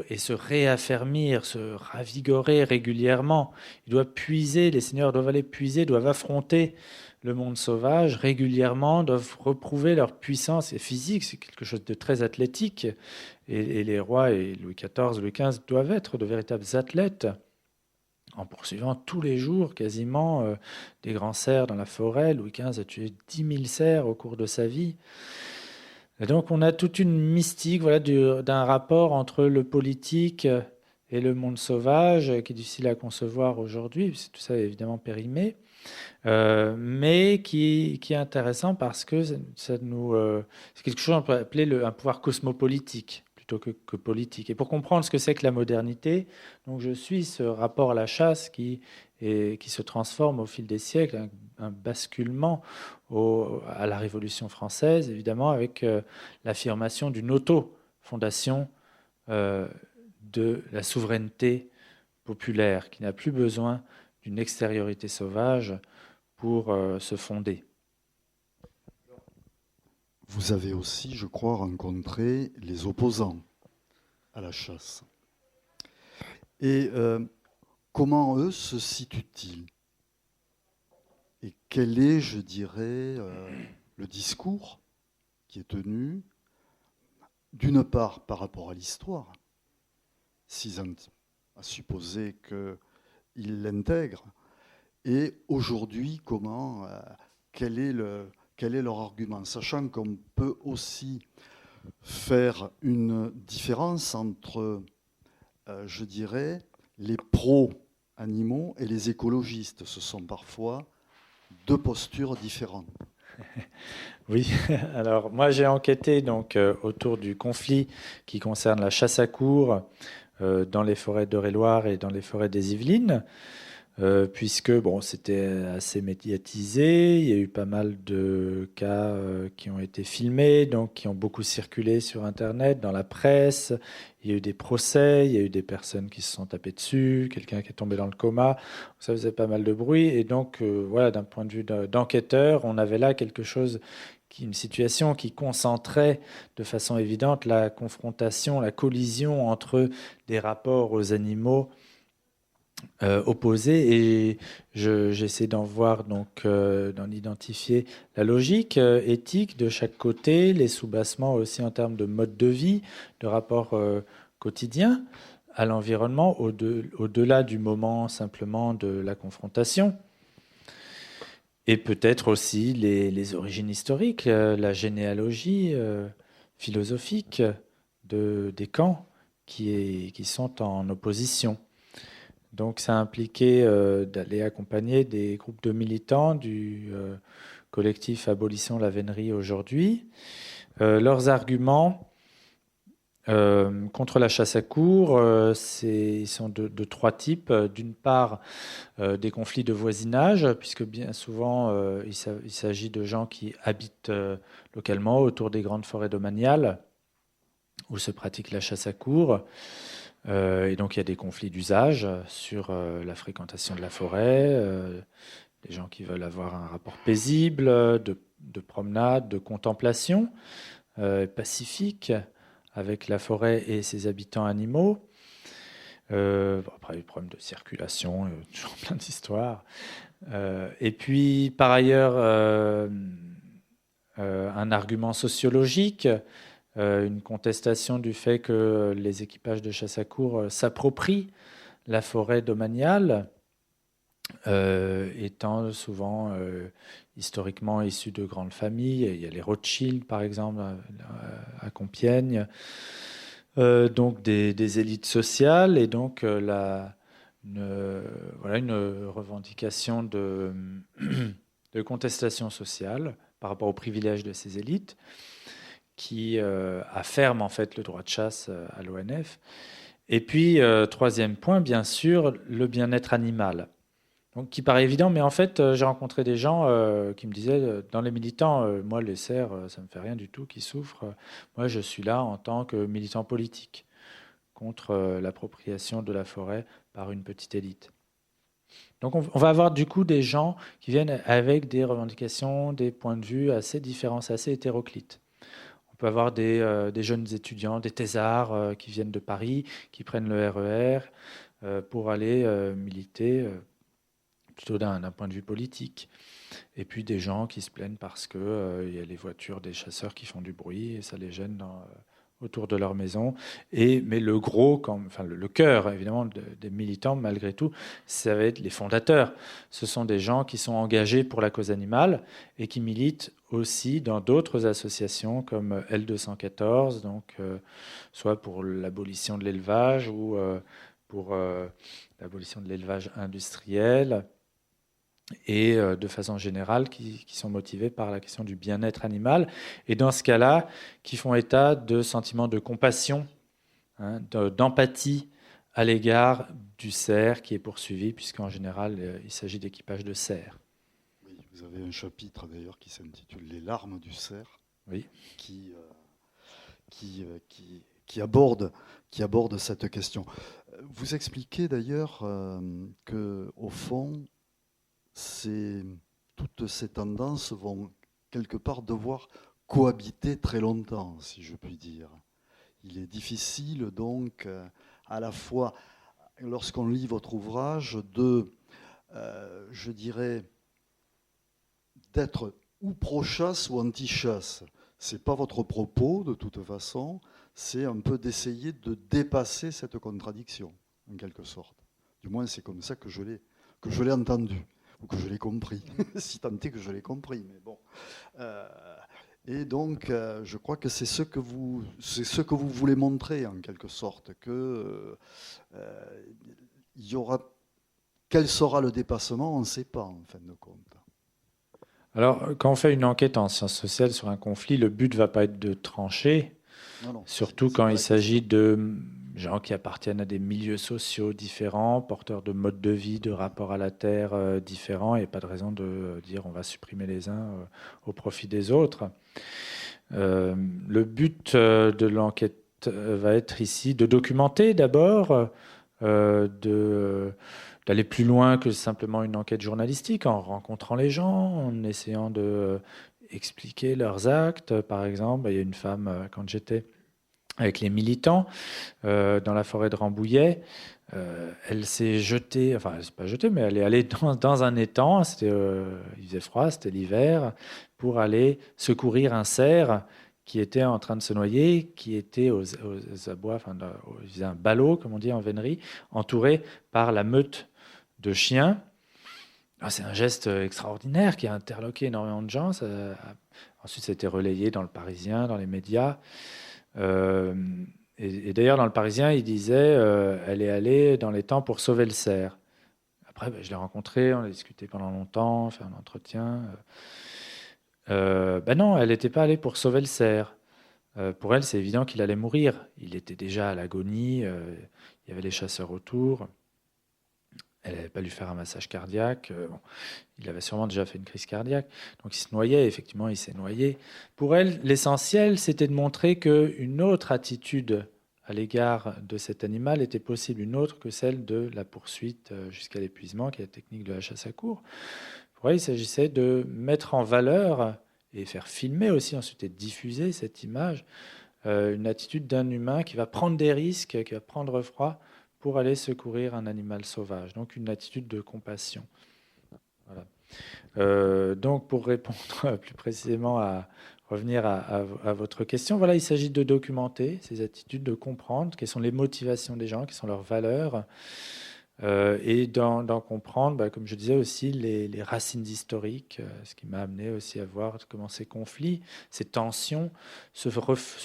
et se réaffermir, se ravigorer régulièrement. Il doit puiser, les seigneurs doivent aller puiser, doivent affronter le monde sauvage régulièrement, doivent reprouver leur puissance physique. C'est quelque chose de très athlétique. Et les rois, et Louis XIV, Louis XV, doivent être de véritables athlètes en poursuivant tous les jours quasiment des grands cerfs dans la forêt. Louis XV a tué 10 000 cerfs au cours de sa vie. Et donc on a toute une mystique d'un rapport entre le politique et le monde sauvage qui est difficile à concevoir aujourd'hui, tout ça est évidemment périmé, mais qui est intéressant parce que c'est quelque chose qu'on peut appeler un pouvoir cosmopolitique plutôt que politique. Et pour comprendre ce que c'est que la modernité, donc je suis ce rapport à la chasse qui se transforme au fil des siècles, un basculement à la Révolution française, évidemment, avec l'affirmation d'une auto-fondation de la souveraineté populaire, qui n'a plus besoin d'une extériorité sauvage pour se fonder. Vous avez aussi, je crois, rencontré les opposants à la chasse. Et comment eux se situent-ils? Et quel est, je dirais, le discours qui est tenu, d'une part par rapport à l'histoire, à supposer qu'ils l'intègrent, et aujourd'hui, quel est leur argument, sachant qu'on peut aussi faire une différence entre, je dirais, les pro-animaux et les écologistes. Ce sont parfois deux postures différentes. Oui, alors moi j'ai enquêté donc autour du conflit qui concerne la chasse à courre dans les forêts d'Eure-et-Loir et dans les forêts des Yvelines. puisque c'était assez médiatisé. Il y a eu pas mal de cas qui ont été filmés, donc qui ont beaucoup circulé sur Internet, dans la presse. Il y a eu des procès, il y a eu des personnes qui se sont tapées dessus, quelqu'un qui est tombé dans le coma. Ça faisait pas mal de bruit. Et donc, voilà, d'un point de vue d'enquêteur, on avait là quelque chose, une situation qui concentrait de façon évidente la confrontation, la collision entre des rapports aux animaux opposés, et j'essaie d'en voir, donc d'en identifier la logique éthique de chaque côté, les soubassements aussi en termes de mode de vie, de rapport quotidien à l'environnement, au-delà du moment simplement de la confrontation, et peut-être aussi les origines historiques, la généalogie philosophique des camps qui sont en opposition. Donc, ça a impliqué d'aller accompagner des groupes de militants du collectif Abolition la vénerie aujourd'hui. Leurs arguments contre la chasse à courre, ils sont de trois types. D'une part, des conflits de voisinage, puisque bien souvent, il s'agit de gens qui habitent localement autour des grandes forêts domaniales où se pratique la chasse à courre. Et donc, il y a des conflits d'usage sur la fréquentation de la forêt, des gens qui veulent avoir un rapport paisible, de promenade, de contemplation pacifique avec la forêt et ses habitants animaux. Après, les problèmes de circulation, toujours plein d'histoires. Et puis, par ailleurs, un argument sociologique, une contestation du fait que les équipages de chasse à courre s'approprient la forêt domaniale, étant souvent historiquement issus de grandes familles. Il y a les Rothschild, par exemple, à Compiègne, donc des élites sociales, et donc une revendication de contestation sociale par rapport aux privilèges de ces élites, qui affirme en fait le droit de chasse à l'ONF. Et puis, troisième point, bien sûr, le bien-être animal. Donc, qui paraît évident, mais en fait, j'ai rencontré des gens qui me disaient, dans les militants, moi, les cerfs, ça ne me fait rien du tout, qui souffrent. Moi, je suis là en tant que militant politique contre l'appropriation de la forêt par une petite élite. Donc, on va avoir du coup des gens qui viennent avec des revendications, des points de vue assez différents, assez hétéroclites. On peut avoir des jeunes étudiants, des thésards qui viennent de Paris, qui prennent le RER pour aller militer plutôt d'un point de vue politique. Et puis des gens qui se plaignent parce qu'il y a les voitures des chasseurs qui font du bruit et ça les gêne autour de leur maison. Mais le gros, le cœur évidemment des militants, malgré tout, ça va être les fondateurs. Ce sont des gens qui sont engagés pour la cause animale et qui militent aussi dans d'autres associations comme L214, donc soit pour l'abolition de l'élevage ou pour l'abolition de l'élevage industriel, et de façon générale qui sont motivés par la question du bien-être animal, et dans ce cas-là, qui font état de sentiments de compassion, d'empathie à l'égard du cerf qui est poursuivi, puisqu'en général, il s'agit d'équipage de cerfs. Oui, vous avez un chapitre d'ailleurs qui s'intitule « Les larmes du cerf », oui. qui aborde cette question. Vous expliquez d'ailleurs qu'au fond, toutes ces tendances vont quelque part devoir cohabiter très longtemps, si je puis dire. Il est difficile donc à la fois, lorsqu'on lit votre ouvrage, je dirais, d'être ou pro-chasse ou anti-chasse. Ce n'est pas votre propos de toute façon, c'est un peu d'essayer de dépasser cette contradiction, en quelque sorte. Du moins, c'est comme ça que je l'ai entendu, ou que je l'ai compris, si tant est que je l'ai compris. Mais bon. Et donc, je crois que c'est ce que vous voulez montrer, en quelque sorte, que quel sera le dépassement, on ne sait pas, en fin de compte. Alors, quand on fait une enquête en sciences sociales sur un conflit, le but ne va pas être de trancher, non, surtout quand il s'agit de gens qui appartiennent à des milieux sociaux différents, porteurs de modes de vie, de rapports à la terre différents, et pas de raison de dire on va supprimer les uns au profit des autres. Le but de l'enquête va être ici de documenter d'abord, d'aller plus loin que simplement une enquête journalistique, en rencontrant les gens, en essayant de expliquer leurs actes. Par exemple, il y a une femme, quand j'étais avec les militants dans la forêt de Rambouillet, elle s'est jetée, enfin elle s'est pas jetée, mais elle est allée dans un étang, il faisait froid, c'était l'hiver, pour aller secourir un cerf qui était en train de se noyer, qui était aux abois, enfin, il faisait un ballot, comme on dit en vénerie, entouré par la meute de chiens. C'est un geste extraordinaire qui a interloqué énormément de gens. Ensuite, ça a été relayé dans le Parisien, dans les médias. Et d'ailleurs, dans le Parisien, il disait elle est allée dans les temps pour sauver le cerf. Après, je l'ai rencontré, on a discuté pendant longtemps, fait un entretien. Non, elle n'était pas allée pour sauver le cerf. Pour elle, c'est évident qu'il allait mourir. Il était déjà à l'agonie, il y avait les chasseurs autour. Elle n'avait pas lui faire un massage cardiaque. Il avait sûrement déjà fait une crise cardiaque. Donc il se noyait, effectivement, il s'est noyé. Pour elle, l'essentiel, c'était de montrer qu'une autre attitude à l'égard de cet animal était possible, une autre que celle de la poursuite jusqu'à l'épuisement, qui est la technique de la chasse à courre. Pour elle, il s'agissait de mettre en valeur et faire filmer aussi, ensuite et diffuser cette image, une attitude d'un humain qui va prendre des risques, qui va prendre froid pour aller secourir un animal sauvage. Donc une attitude de compassion. Voilà. Donc pour répondre plus précisément revenir à votre question, voilà, il s'agit de documenter ces attitudes, de comprendre quelles sont les motivations des gens, quelles sont leurs valeurs, et d'en comprendre, comme je disais aussi, les racines historiques, ce qui m'a amené aussi à voir comment ces conflits, ces tensions se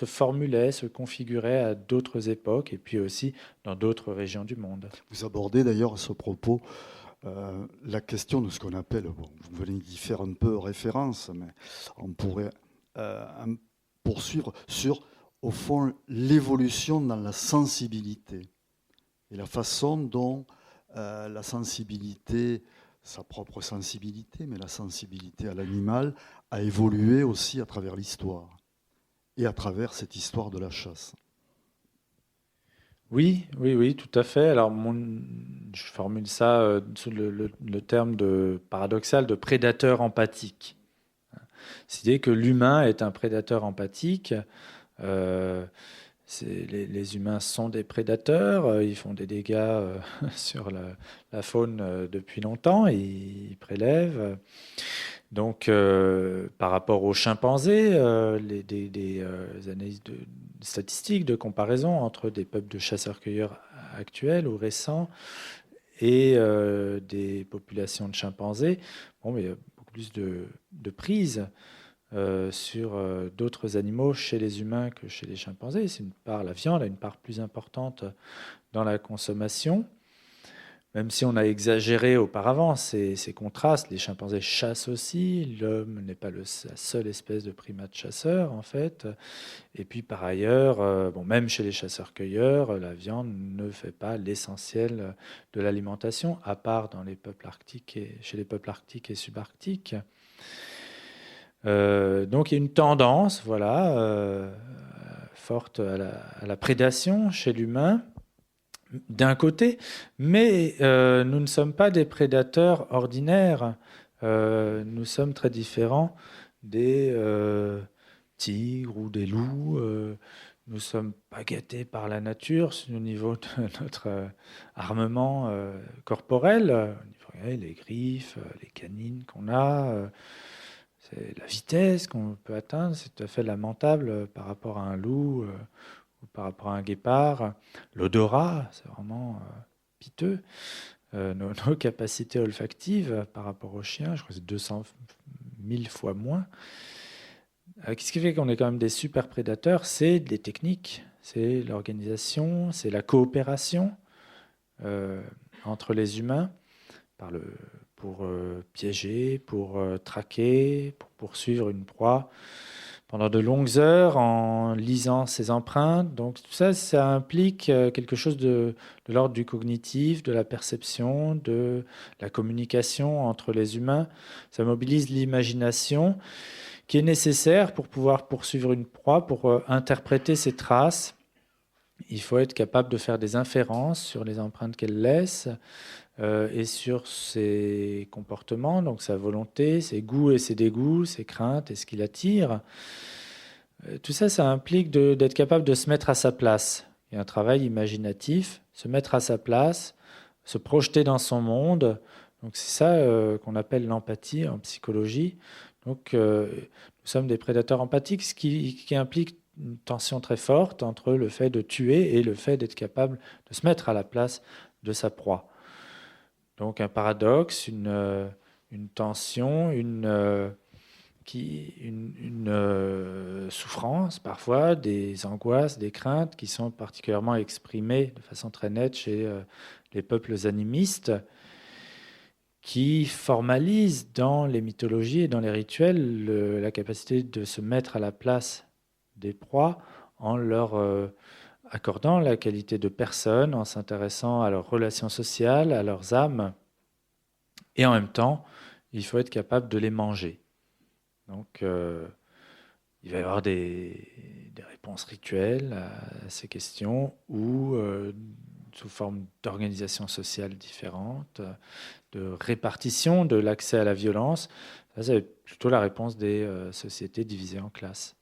formulaient, se configuraient à d'autres époques et puis aussi dans d'autres régions du monde. Vous abordez d'ailleurs à ce propos la question de ce qu'on appelle, vous venez d'y faire un peu référence, mais on pourrait poursuivre sur, au fond, l'évolution dans la sensibilité et la façon dont la sensibilité, sa propre sensibilité, mais la sensibilité à l'animal a évolué aussi à travers l'histoire et à travers cette histoire de la chasse. Oui, tout à fait. Alors, je formule ça sous le terme paradoxal de prédateur empathique. C'est l'idée que l'humain est un prédateur empathique. Les humains sont des prédateurs, ils font des dégâts sur la faune depuis longtemps, ils prélèvent. Donc, par rapport aux chimpanzés, des analyses statistiques de comparaison entre des peuples de chasseurs-cueilleurs actuels ou récents et des populations de chimpanzés, mais il y a beaucoup plus de prise sur d'autres animaux chez les humains que chez les chimpanzés. La viande a une part plus importante dans la consommation. Même si on a exagéré auparavant ces contrastes, les chimpanzés chassent aussi, l'homme n'est pas la seule espèce de primate chasseur en fait. Et puis par ailleurs, même chez les chasseurs-cueilleurs, la viande ne fait pas l'essentiel de l'alimentation, à part dans les peuples arctiques chez les peuples arctiques et subarctiques. Donc il y a une tendance forte à la prédation chez l'humain, d'un côté, mais nous ne sommes pas des prédateurs ordinaires. Nous sommes très différents des tigres ou des loups. Nous ne sommes pas gâtés par la nature au niveau de notre armement corporel. Les griffes, les canines qu'on a, c'est la vitesse qu'on peut atteindre, c'est tout à fait lamentable par rapport à un loup ou par rapport à un guépard. L'odorat, c'est vraiment piteux. Nos capacités olfactives par rapport aux chiens, je crois que c'est 200 000 fois moins. Ce qui fait qu'on est quand même des super prédateurs, c'est les techniques, c'est l'organisation, c'est la coopération entre les humains pour piéger, pour traquer, pour poursuivre une proie. pendant de longues heures en lisant ces empreintes. Donc tout ça, ça implique quelque chose de l'ordre du cognitif, de la perception, de la communication entre les humains. Ça mobilise l'imagination qui est nécessaire pour pouvoir poursuivre une proie, pour interpréter ses traces. Il faut être capable de faire des inférences sur les empreintes qu'elle laisse et sur ses comportements, donc sa volonté, ses goûts et ses dégoûts, ses craintes et ce qui l'attire. Tout ça, ça implique d'être capable de se mettre à sa place. Il y a un travail imaginatif, se mettre à sa place, se projeter dans son monde. Donc c'est ça qu'on appelle l'empathie en psychologie. Donc nous sommes des prédateurs empathiques, ce qui implique une tension très forte entre le fait de tuer et le fait d'être capable de se mettre à la place de sa proie. Donc un paradoxe, une tension, une souffrance parfois, des angoisses, des craintes qui sont particulièrement exprimées de façon très nette chez les peuples animistes, qui formalisent dans les mythologies et dans les rituels la capacité de se mettre à la place des proies en leur accordant la qualité de personne, en s'intéressant à leurs relations sociales, à leurs âmes. Et en même temps, il faut être capable de les manger. Donc, il va y avoir des réponses rituelles à ces questions ou sous forme d'organisation sociale différente, de répartition de l'accès à la violence. Ça, c'est plutôt la réponse des sociétés divisées en classes.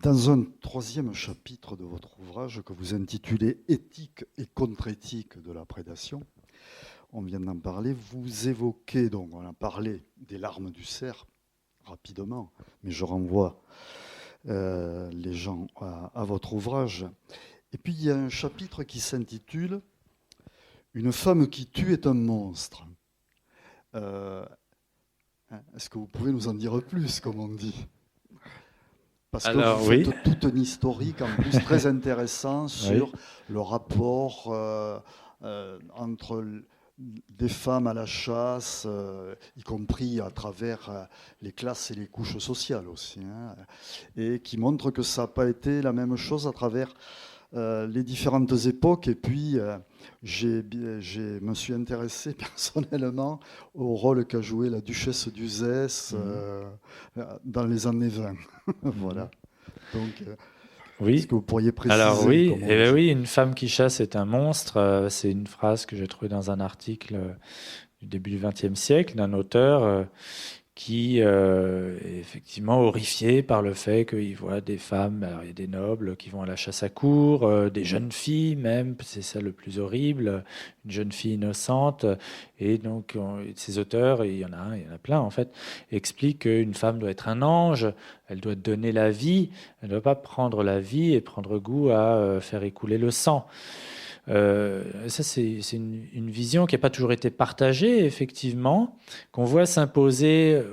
Dans un troisième chapitre de votre ouvrage que vous intitulez « Éthique et contre-éthique de la prédation », on vient d'en parler, vous évoquez, donc on a parlé des larmes du cerf rapidement, mais je renvoie les gens à votre ouvrage. Et puis il y a un chapitre qui s'intitule « Une femme qui tue est un monstre ». Est-ce que vous pouvez nous en dire plus, comme on dit ? Parce que vous faites toute une historique en plus très intéressante sur le rapport entre des femmes à la chasse, y compris à travers les classes et les couches sociales aussi, hein, et qui montre que ça n'a pas été la même chose à travers les différentes époques. Et puis, je me suis intéressé personnellement au rôle qu'a joué la duchesse d'Uzès dans les années 20. Voilà. Donc, oui. Est-ce que vous pourriez préciser? Alors oui, oui, une femme qui chasse est un monstre. C'est une phrase que j'ai trouvée dans un article du début du XXe siècle d'un auteur qui est effectivement horrifié par le fait qu'il voit des femmes, alors il y a des nobles qui vont à la chasse à courre, des jeunes filles même, c'est ça le plus horrible, une jeune fille innocente. Et donc ces auteurs, et il y en a plein en fait, expliquent qu'une femme doit être un ange, elle doit donner la vie, elle ne doit pas prendre la vie et prendre goût à faire écouler le sang. Ça, c'est une vision qui n'a pas toujours été partagée, effectivement, qu'on voit s'imposer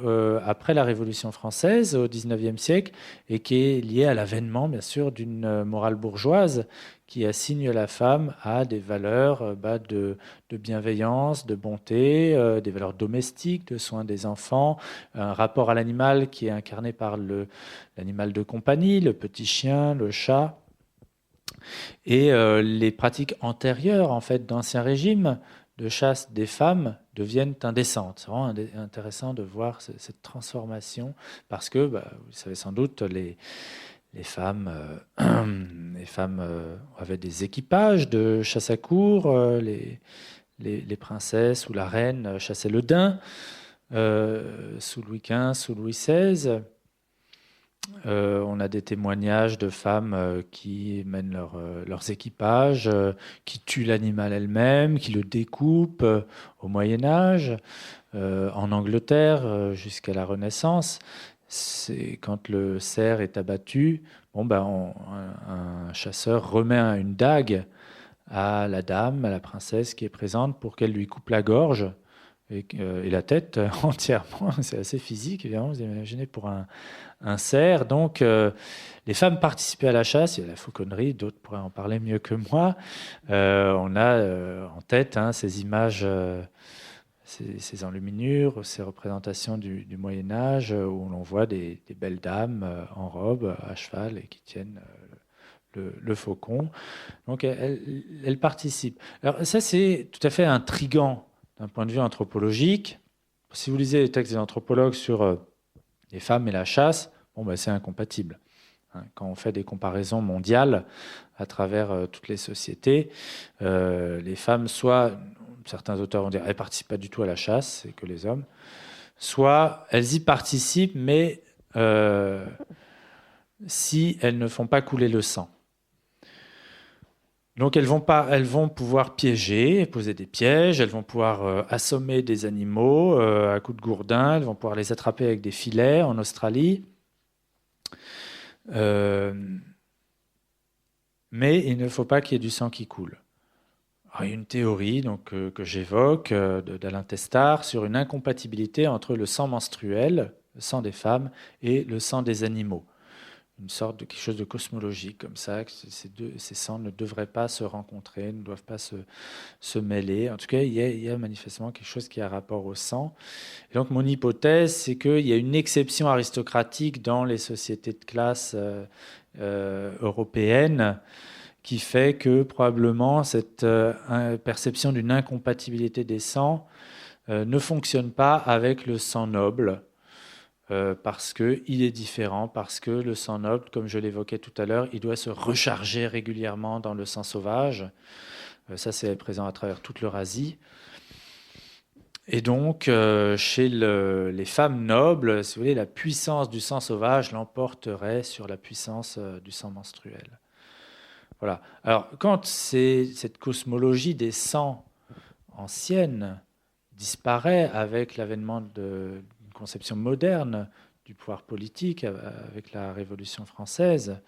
après la Révolution française, au XIXe siècle, et qui est liée à l'avènement, bien sûr, d'une morale bourgeoise qui assigne la femme à des valeurs de bienveillance, de bonté, des valeurs domestiques, de soins des enfants, un rapport à l'animal qui est incarné par l'animal de compagnie, le petit chien, le chat. Et les pratiques antérieures en fait, d'Ancien Régime de chasse des femmes deviennent indécentes. C'est vraiment intéressant de voir cette transformation parce que, vous le savez sans doute, les femmes, avaient des équipages de chasse à courre, les princesses ou la reine chassaient le daim sous Louis XV, sous Louis XVI. On a des témoignages de femmes qui mènent leurs équipages, qui tuent l'animal elles-mêmes, qui le découpent au Moyen-Âge. En Angleterre, jusqu'à la Renaissance, c'est quand le cerf est abattu, un chasseur remet une dague à la dame, à la princesse qui est présente pour qu'elle lui coupe la gorge et la tête entièrement. C'est assez physique, évidemment, vous imaginez, pour un cerf. Donc, les femmes participaient à la chasse. Il y a la fauconnerie, d'autres pourraient en parler mieux que moi. On a en tête ces images ces enluminures, ces représentations du Moyen-Âge où l'on voit des belles dames en robe, à cheval et qui tiennent le faucon. Donc elle participe. Alors ça, c'est tout à fait intriguant d'un point de vue anthropologique. Si vous lisez les textes des anthropologues sur les femmes et la chasse, c'est incompatible. Quand on fait des comparaisons mondiales à travers toutes les sociétés, les femmes, soit, certains auteurs vont dire, elles ne participent pas du tout à la chasse, c'est que les hommes, soit elles y participent, mais si elles ne font pas couler le sang. Donc elles vont pouvoir piéger, poser des pièges, elles vont pouvoir assommer des animaux à coups de gourdin, elles vont pouvoir les attraper avec des filets en Australie. Mais il ne faut pas qu'il y ait du sang qui coule. Alors, il y a une théorie donc, que j'évoque d'Alain Testard sur une incompatibilité entre le sang menstruel, le sang des femmes, et le sang des animaux. Une sorte de quelque chose de cosmologique comme ça, que ces sangs ne devraient pas se rencontrer, ne doivent pas se mêler. En tout cas, il y a manifestement quelque chose qui a rapport au sang. Et donc mon hypothèse, c'est qu'il y a une exception aristocratique dans les sociétés de classe européennes qui fait que probablement cette perception d'une incompatibilité des sangs ne fonctionne pas avec le sang noble. Parce qu'il est différent, parce que le sang noble, comme je l'évoquais tout à l'heure, il doit se recharger régulièrement dans le sang sauvage. Ça, c'est présent à travers toute l'Eurasie. Et donc, chez les femmes nobles, si vous voulez, la puissance du sang sauvage l'emporterait sur la puissance du sang menstruel. Voilà. Alors, quand cette cosmologie des sangs anciennes disparaît avec l'avènement d'une conception moderne du pouvoir politique, avec la Révolution française,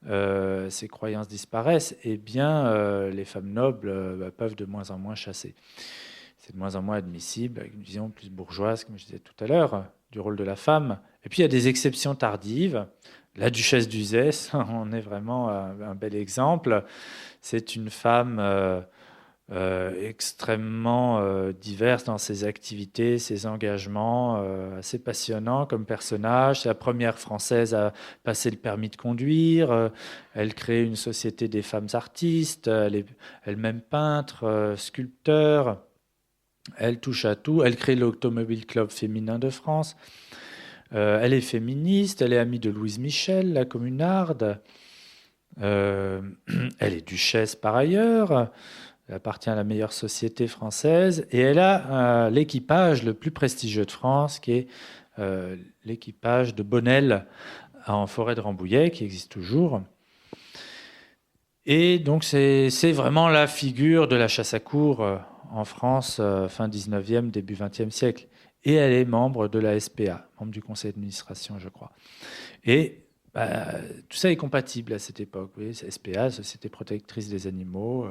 ces croyances disparaissent, et bien les femmes nobles peuvent de moins en moins chasser. C'est de moins en moins admissible, avec une vision plus bourgeoise, comme je disais tout à l'heure, du rôle de la femme. Et puis il y a des exceptions tardives. La duchesse d'Uzès en est vraiment un bel exemple. C'est une femme extrêmement diverse dans ses activités, ses engagements, assez passionnant comme personnage. C'est la première française à passer le permis de conduire. Elle crée une société des femmes artistes. Elle est elle-même peintre, sculpteur. Elle touche à tout. Elle crée l'Automobile Club féminin de France. Elle est féministe. Elle est amie de Louise Michel, la communarde. Elle est duchesse par ailleurs. Elle appartient à la meilleure société française. Et elle a l'équipage le plus prestigieux de France, qui est l'équipage de Bonnel en forêt de Rambouillet, qui existe toujours. Et donc, c'est vraiment la figure de la chasse à courre en France, fin 19e, début 20e siècle. Et elle est membre de la SPA, membre du conseil d'administration, je crois. Et tout ça est compatible à cette époque. Vous voyez, SPA, Société protectrice des animaux,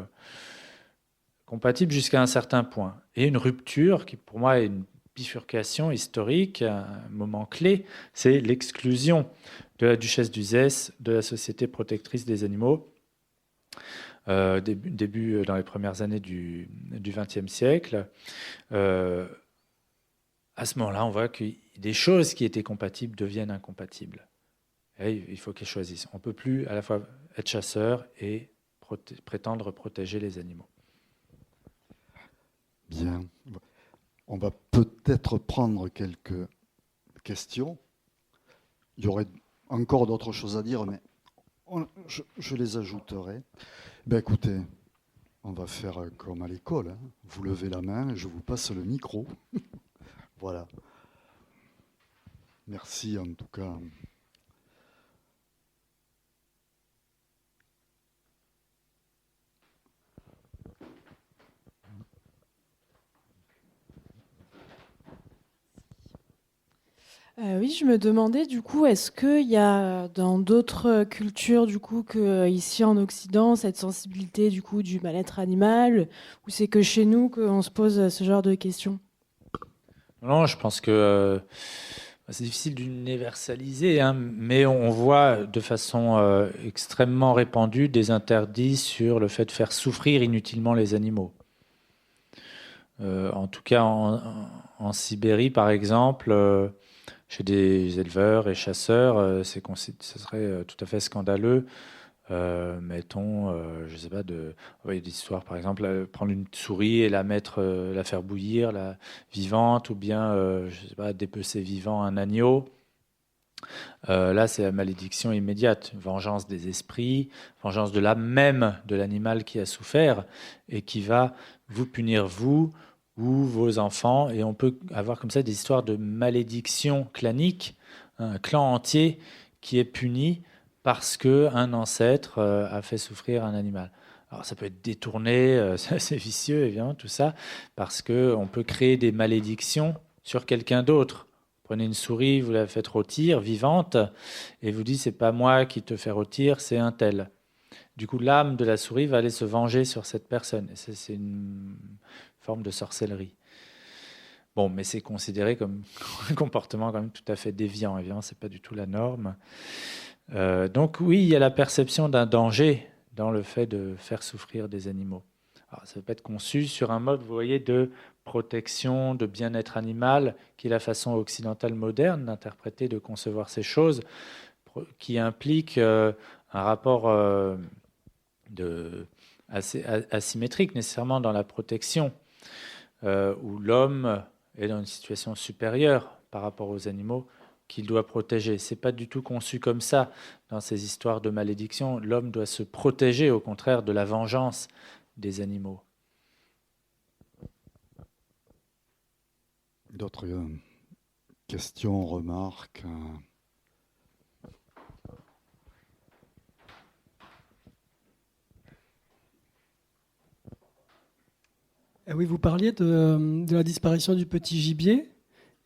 compatible jusqu'à un certain point. Et une rupture qui, pour moi, est une bifurcation historique, un moment clé, c'est l'exclusion de la duchesse d'Uzès de la Société protectrice des animaux. Début dans les premières années du XXe siècle. À ce moment-là, on voit que des choses qui étaient compatibles deviennent incompatibles. Et il faut qu'elles choisissent. On ne peut plus à la fois être chasseur et prétendre protéger les animaux. Bien. On va peut-être prendre quelques questions. Il y aurait encore d'autres choses à dire, mais je les ajouterai. Ben écoutez, on va faire comme à l'école. Hein. Vous levez la main et je vous passe le micro. Voilà. Merci en tout cas. Oui, je me demandais du coup, est-ce qu'il y a dans d'autres cultures du coup que ici en Occident cette sensibilité du coup du mal-être animal, ou c'est que chez nous qu'on se pose ce genre de questions? Non, je pense que c'est difficile d'universaliser, hein, mais on voit de façon extrêmement répandue des interdits sur le fait de faire souffrir inutilement les animaux. En tout cas, en Sibérie, par exemple, chez des éleveurs et chasseurs, ce serait tout à fait scandaleux. Mettons, je sais pas, il y a des histoires, par exemple, prendre une souris et la faire bouillir, la vivante, ou bien, je sais pas, dépecer vivant un agneau. Là, c'est la malédiction immédiate, vengeance des esprits, vengeance de l'âme même de l'animal qui a souffert et qui va vous punir, vous ou vos enfants. Et on peut avoir comme ça des histoires de malédiction clanique, un clan entier qui est puni parce qu'un ancêtre a fait souffrir un animal. Alors ça peut être détourné, c'est assez vicieux évidemment tout ça, parce qu'on peut créer des malédictions sur quelqu'un d'autre. Prenez une souris, vous la faites rôtir, vivante, et vous dites, c'est pas moi qui te fais rôtir, c'est un tel. Du coup, l'âme de la souris va aller se venger sur cette personne. Et c'est une forme de sorcellerie. Bon, mais c'est considéré comme un comportement quand même tout à fait déviant. Évidemment, c'est pas du tout la norme. Donc oui, il y a la perception d'un danger dans le fait de faire souffrir des animaux. Alors, ça peut être conçu sur un mode, vous voyez, de protection, de bien-être animal, qui est la façon occidentale moderne d'interpréter, de concevoir ces choses, qui implique un rapport assez asymétrique nécessairement dans la protection, où l'homme est dans une situation supérieure par rapport aux animaux qu'il doit protéger. C'est pas du tout conçu comme ça dans ces histoires de malédiction. L'homme doit se protéger, au contraire, de la vengeance des animaux. D'autres questions, remarques? Oui, vous parliez de la disparition du petit gibier,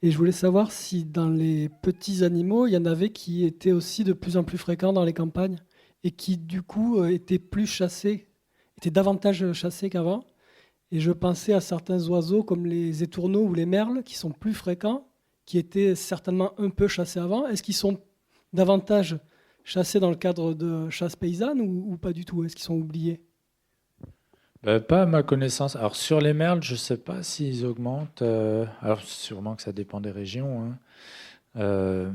et je voulais savoir si dans les petits animaux, il y en avait qui étaient aussi de plus en plus fréquents dans les campagnes, et qui du coup étaient plus chassés, étaient davantage chassés qu'avant. Et je pensais à certains oiseaux comme les étourneaux ou les merles, qui sont plus fréquents, qui étaient certainement un peu chassés avant. Est-ce qu'ils sont davantage chassés dans le cadre de chasse paysanne ou pas du tout? Est-ce qu'ils sont oubliés? Pas à ma connaissance. Alors sur les merles, je ne sais pas s'ils augmentent. Alors sûrement que ça dépend des régions, hein. Euh,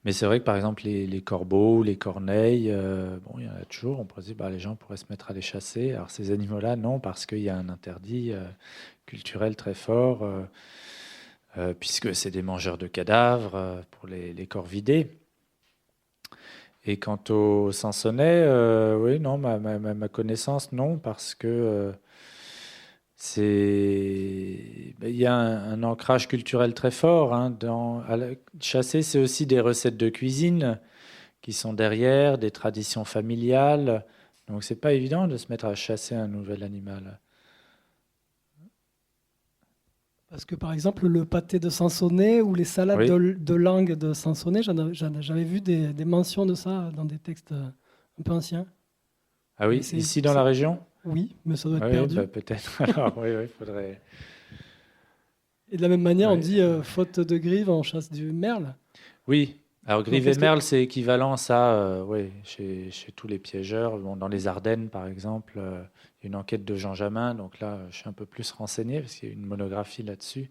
mais c'est vrai que par exemple les corbeaux, les corneilles, bon, il y en a toujours. On pourrait se dire, bah, les gens pourraient se mettre à les chasser. Alors ces animaux-là, non, parce qu'il y a un interdit culturel très fort, puisque c'est des mangeurs de cadavres pour les corvidés. Et quant au Sansonnet, oui, non, ma connaissance, non, parce que il y a un ancrage culturel très fort, hein, chasser, c'est aussi des recettes de cuisine qui sont derrière, des traditions familiales. Donc, c'est pas évident de se mettre à chasser un nouvel animal. Parce que par exemple, le pâté de Sansonnet ou les salades Oui. de langue de Sansonnet, j'avais vu des mentions de ça dans des textes un peu anciens. Ah oui, ici dans la région? Oui, mais ça doit être Oui, perdu. bah, peut-être. Alors, oui, il faudrait. Et de la même manière, on Ouais. dit faute de grive, on chasse du merle. Oui, alors grive Donc, et est-ce que- merle, c'est équivalent, ça, oui, chez tous les piégeurs. Bon, dans les Ardennes, par exemple, il y a une enquête de Jean Jamin, donc là, je suis un peu plus renseigné, parce qu'il y a une monographie là-dessus.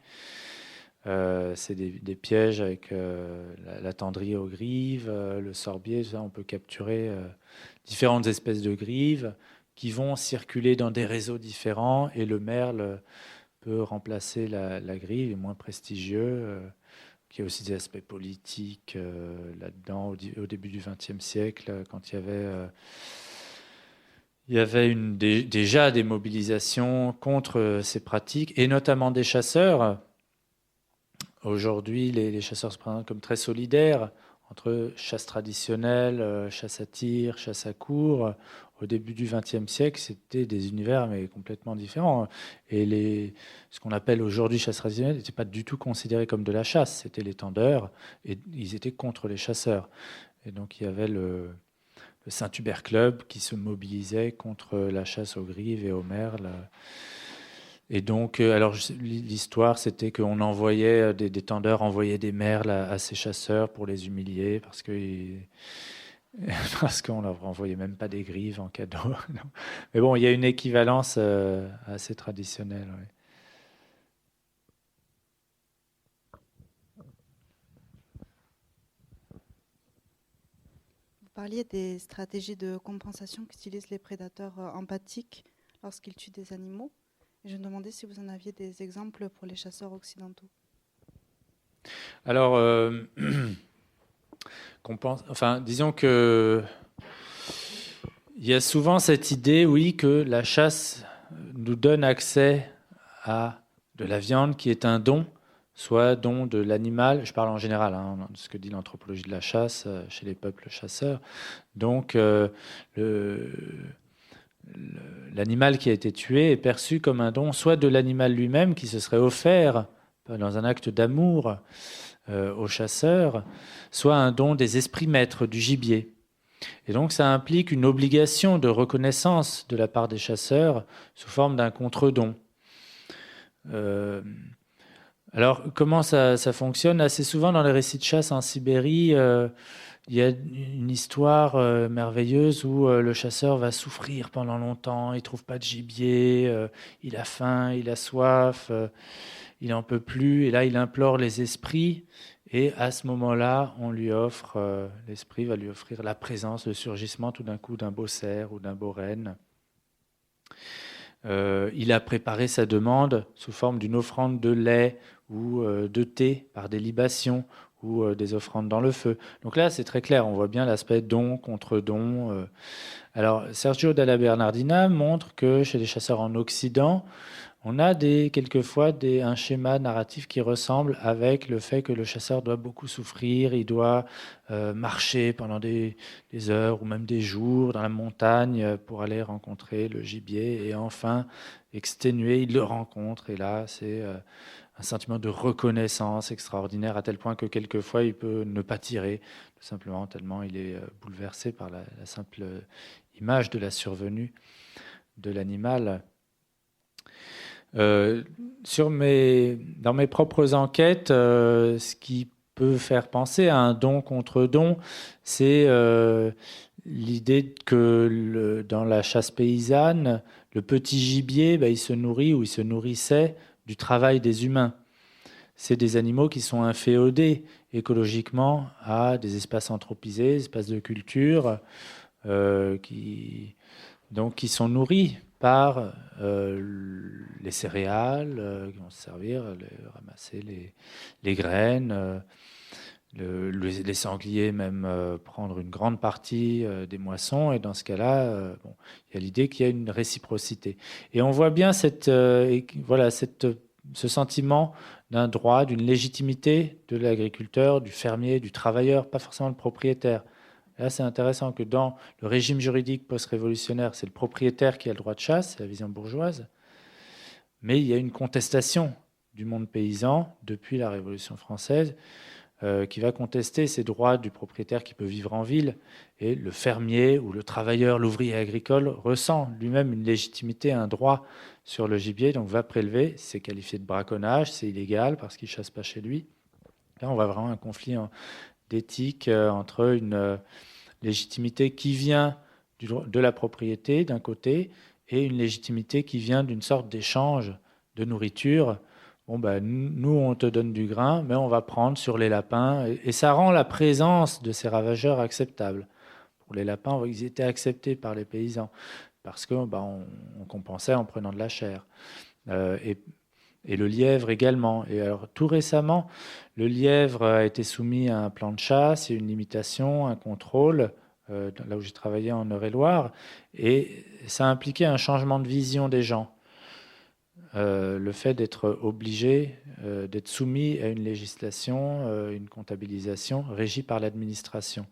C'est des pièges avec la tendrie aux grives, le sorbier, ça, on peut capturer différentes espèces de grives qui vont circuler dans des réseaux différents, et le merle peut remplacer la grive, est moins prestigieux. Il y a aussi des aspects politiques là-dedans, au début du XXe siècle, quand il y avait déjà des mobilisations contre ces pratiques, et notamment des chasseurs. Aujourd'hui, les chasseurs se présentent comme très solidaires entre chasse traditionnelle, chasse à tir, chasse à courre. Au début du XXe siècle, c'était des univers mais complètement différents. Et ce qu'on appelle aujourd'hui chasse traditionnelle n'était pas du tout considéré comme de la chasse. C'était les tendeurs, et ils étaient contre les chasseurs. Et donc il y avait le Saint-Hubert Club qui se mobilisait contre la chasse aux grives et aux merles. Et donc, alors l'histoire, c'était qu'on envoyait des tendeurs envoyaient des merles à ces chasseurs pour les humilier, parce qu'on leur envoyait même pas des grives en cadeau. Mais bon, il y a une équivalence assez traditionnelle. Ouais. parliez des stratégies de compensation qu'utilisent les prédateurs empathiques lorsqu'ils tuent des animaux. Et je me demandais si vous en aviez des exemples pour les chasseurs occidentaux. Alors, disons que il y a souvent cette idée, oui, que la chasse nous donne accès à de la viande qui est un don, soit don de l'animal, je parle en général, de ce que dit l'anthropologie de la chasse chez les peuples chasseurs. Donc, l'animal qui a été tué est perçu comme un don, soit de l'animal lui-même qui se serait offert dans un acte d'amour aux chasseurs, soit un don des esprits maîtres du gibier. Et donc ça implique une obligation de reconnaissance de la part des chasseurs sous forme d'un contre-don. Alors comment ça fonctionne ? Assez souvent dans les récits de chasse en Sibérie, il y a une histoire merveilleuse où le chasseur va souffrir pendant longtemps, il ne trouve pas de gibier, il a faim, il a soif, il n'en peut plus, et là il implore les esprits, et à ce moment-là, l'esprit va lui offrir la présence, le surgissement tout d'un coup d'un beau cerf ou d'un beau renne. Il a préparé sa demande sous forme d'une offrande de lait ou de thé par des libations, ou des offrandes dans le feu. Donc là, c'est très clair, on voit bien l'aspect don contre don. Alors, Sergio Dalla Bernardina montre que chez les chasseurs en Occident, on a quelquefois un schéma narratif qui ressemble avec le fait que le chasseur doit beaucoup souffrir, il doit marcher pendant des heures ou même des jours dans la montagne pour aller rencontrer le gibier, et enfin, exténué, il le rencontre, et là, c'est un sentiment de reconnaissance extraordinaire, à tel point que quelquefois il peut ne pas tirer, tout simplement tellement il est bouleversé par la simple image de la survenue de l'animal. Dans mes propres enquêtes, ce qui peut faire penser à un don contre don, c'est l'idée que dans la chasse paysanne, le petit gibier, il se nourrit ou il se nourrissait du travail des humains. C'est des animaux qui sont inféodés écologiquement à des espaces anthropisés, des espaces de culture, qui sont nourris par les céréales qui vont se servir, ramasser les graines, les sangliers même prendre une grande partie des moissons, et dans ce cas-là, il y a l'idée qu'il y a une réciprocité. Et on voit bien ce sentiment d'un droit, d'une légitimité de l'agriculteur, du fermier, du travailleur, pas forcément le propriétaire. Là, c'est intéressant que dans le régime juridique post-révolutionnaire, c'est le propriétaire qui a le droit de chasse, c'est la vision bourgeoise, mais il y a une contestation du monde paysan depuis la Révolution française qui va contester ces droits du propriétaire qui peut vivre en ville, et le fermier ou le travailleur, l'ouvrier agricole ressent lui-même une légitimité, un droit sur le gibier, donc va prélever. C'est qualifié de braconnage, c'est illégal parce qu'il ne chasse pas chez lui. Là, on voit vraiment un conflit d'éthique entre une légitimité qui vient de la propriété d'un côté et une légitimité qui vient d'une sorte d'échange de nourriture. Nous, on te donne du grain, mais on va prendre sur les lapins. Et ça rend la présence de ces ravageurs acceptable. Pour les lapins, ils étaient acceptés par les paysans parce qu'on compensait en prenant de la chair. Et le lièvre également. Et alors, tout récemment, le lièvre a été soumis à un plan de chasse, et une limitation, un contrôle, là où j'ai travaillé en Eure-et-Loire, et ça a impliqué un changement de vision des gens. Le fait d'être obligé, d'être soumis à une législation, une comptabilisation régie par l'administration.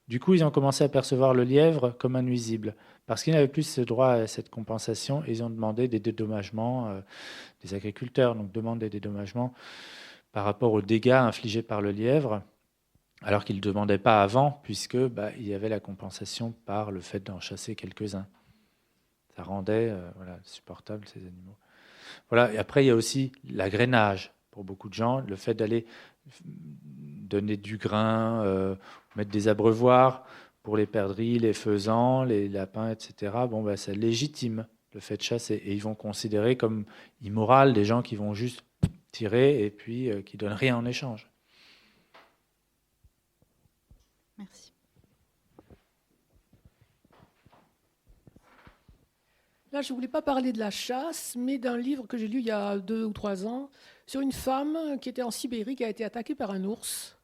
Du coup, ils ont commencé à percevoir le lièvre comme un nuisible, parce qu'ils n'avaient plus ce droit à cette compensation, et ils ont demandé des dédommagements des agriculteurs, donc demandent des dédommagements par rapport aux dégâts infligés par le lièvre, alors qu'ils ne demandaient pas avant, puisque il y avait la compensation par le fait d'en chasser quelques-uns. Ça rendait supportable ces animaux. Voilà. Et après, il y a aussi l'agrainage. Pour beaucoup de gens, le fait d'aller donner du grain, mettre des abreuvoirs pour les perdrix, les faisans, les lapins, etc., ça légitime le fait de chasser. Et ils vont considérer comme immoral des gens qui vont juste tirer et puis qui ne donnent rien en échange. Merci. Là, je ne voulais pas parler de la chasse, mais d'un livre que j'ai lu il y a 2 ou 3 ans sur une femme qui était en Sibérie, qui a été attaquée par un ours.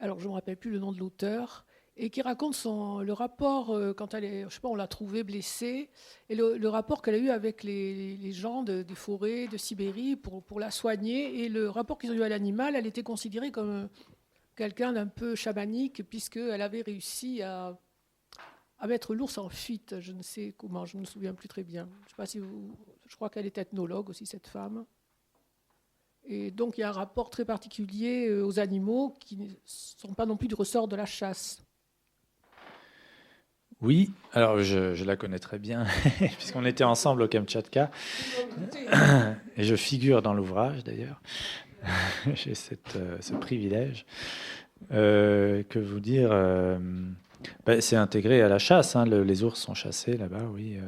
Alors, je ne me rappelle plus le nom de l'auteur, et qui raconte le rapport quand elle est, je sais pas, on l'a trouvée blessée, et le rapport qu'elle a eu avec les gens des forêts de Sibérie pour la soigner, et le rapport qu'ils ont eu à l'animal, elle était considérée comme quelqu'un d'un peu chamanique, puisqu'elle avait réussi à mettre l'ours en fuite. Je ne sais comment, je ne me souviens plus très bien. Je sais pas si je crois qu'elle est ethnologue aussi, cette femme. Et donc il y a un rapport très particulier aux animaux qui ne sont pas non plus du ressort de la chasse. Oui, alors je la connais très bien, puisqu'on était ensemble au Kamtchatka, et je figure dans l'ouvrage d'ailleurs. J'ai ce privilège. Que vous dire c'est intégré à la chasse, hein, les ours sont chassés là-bas, oui.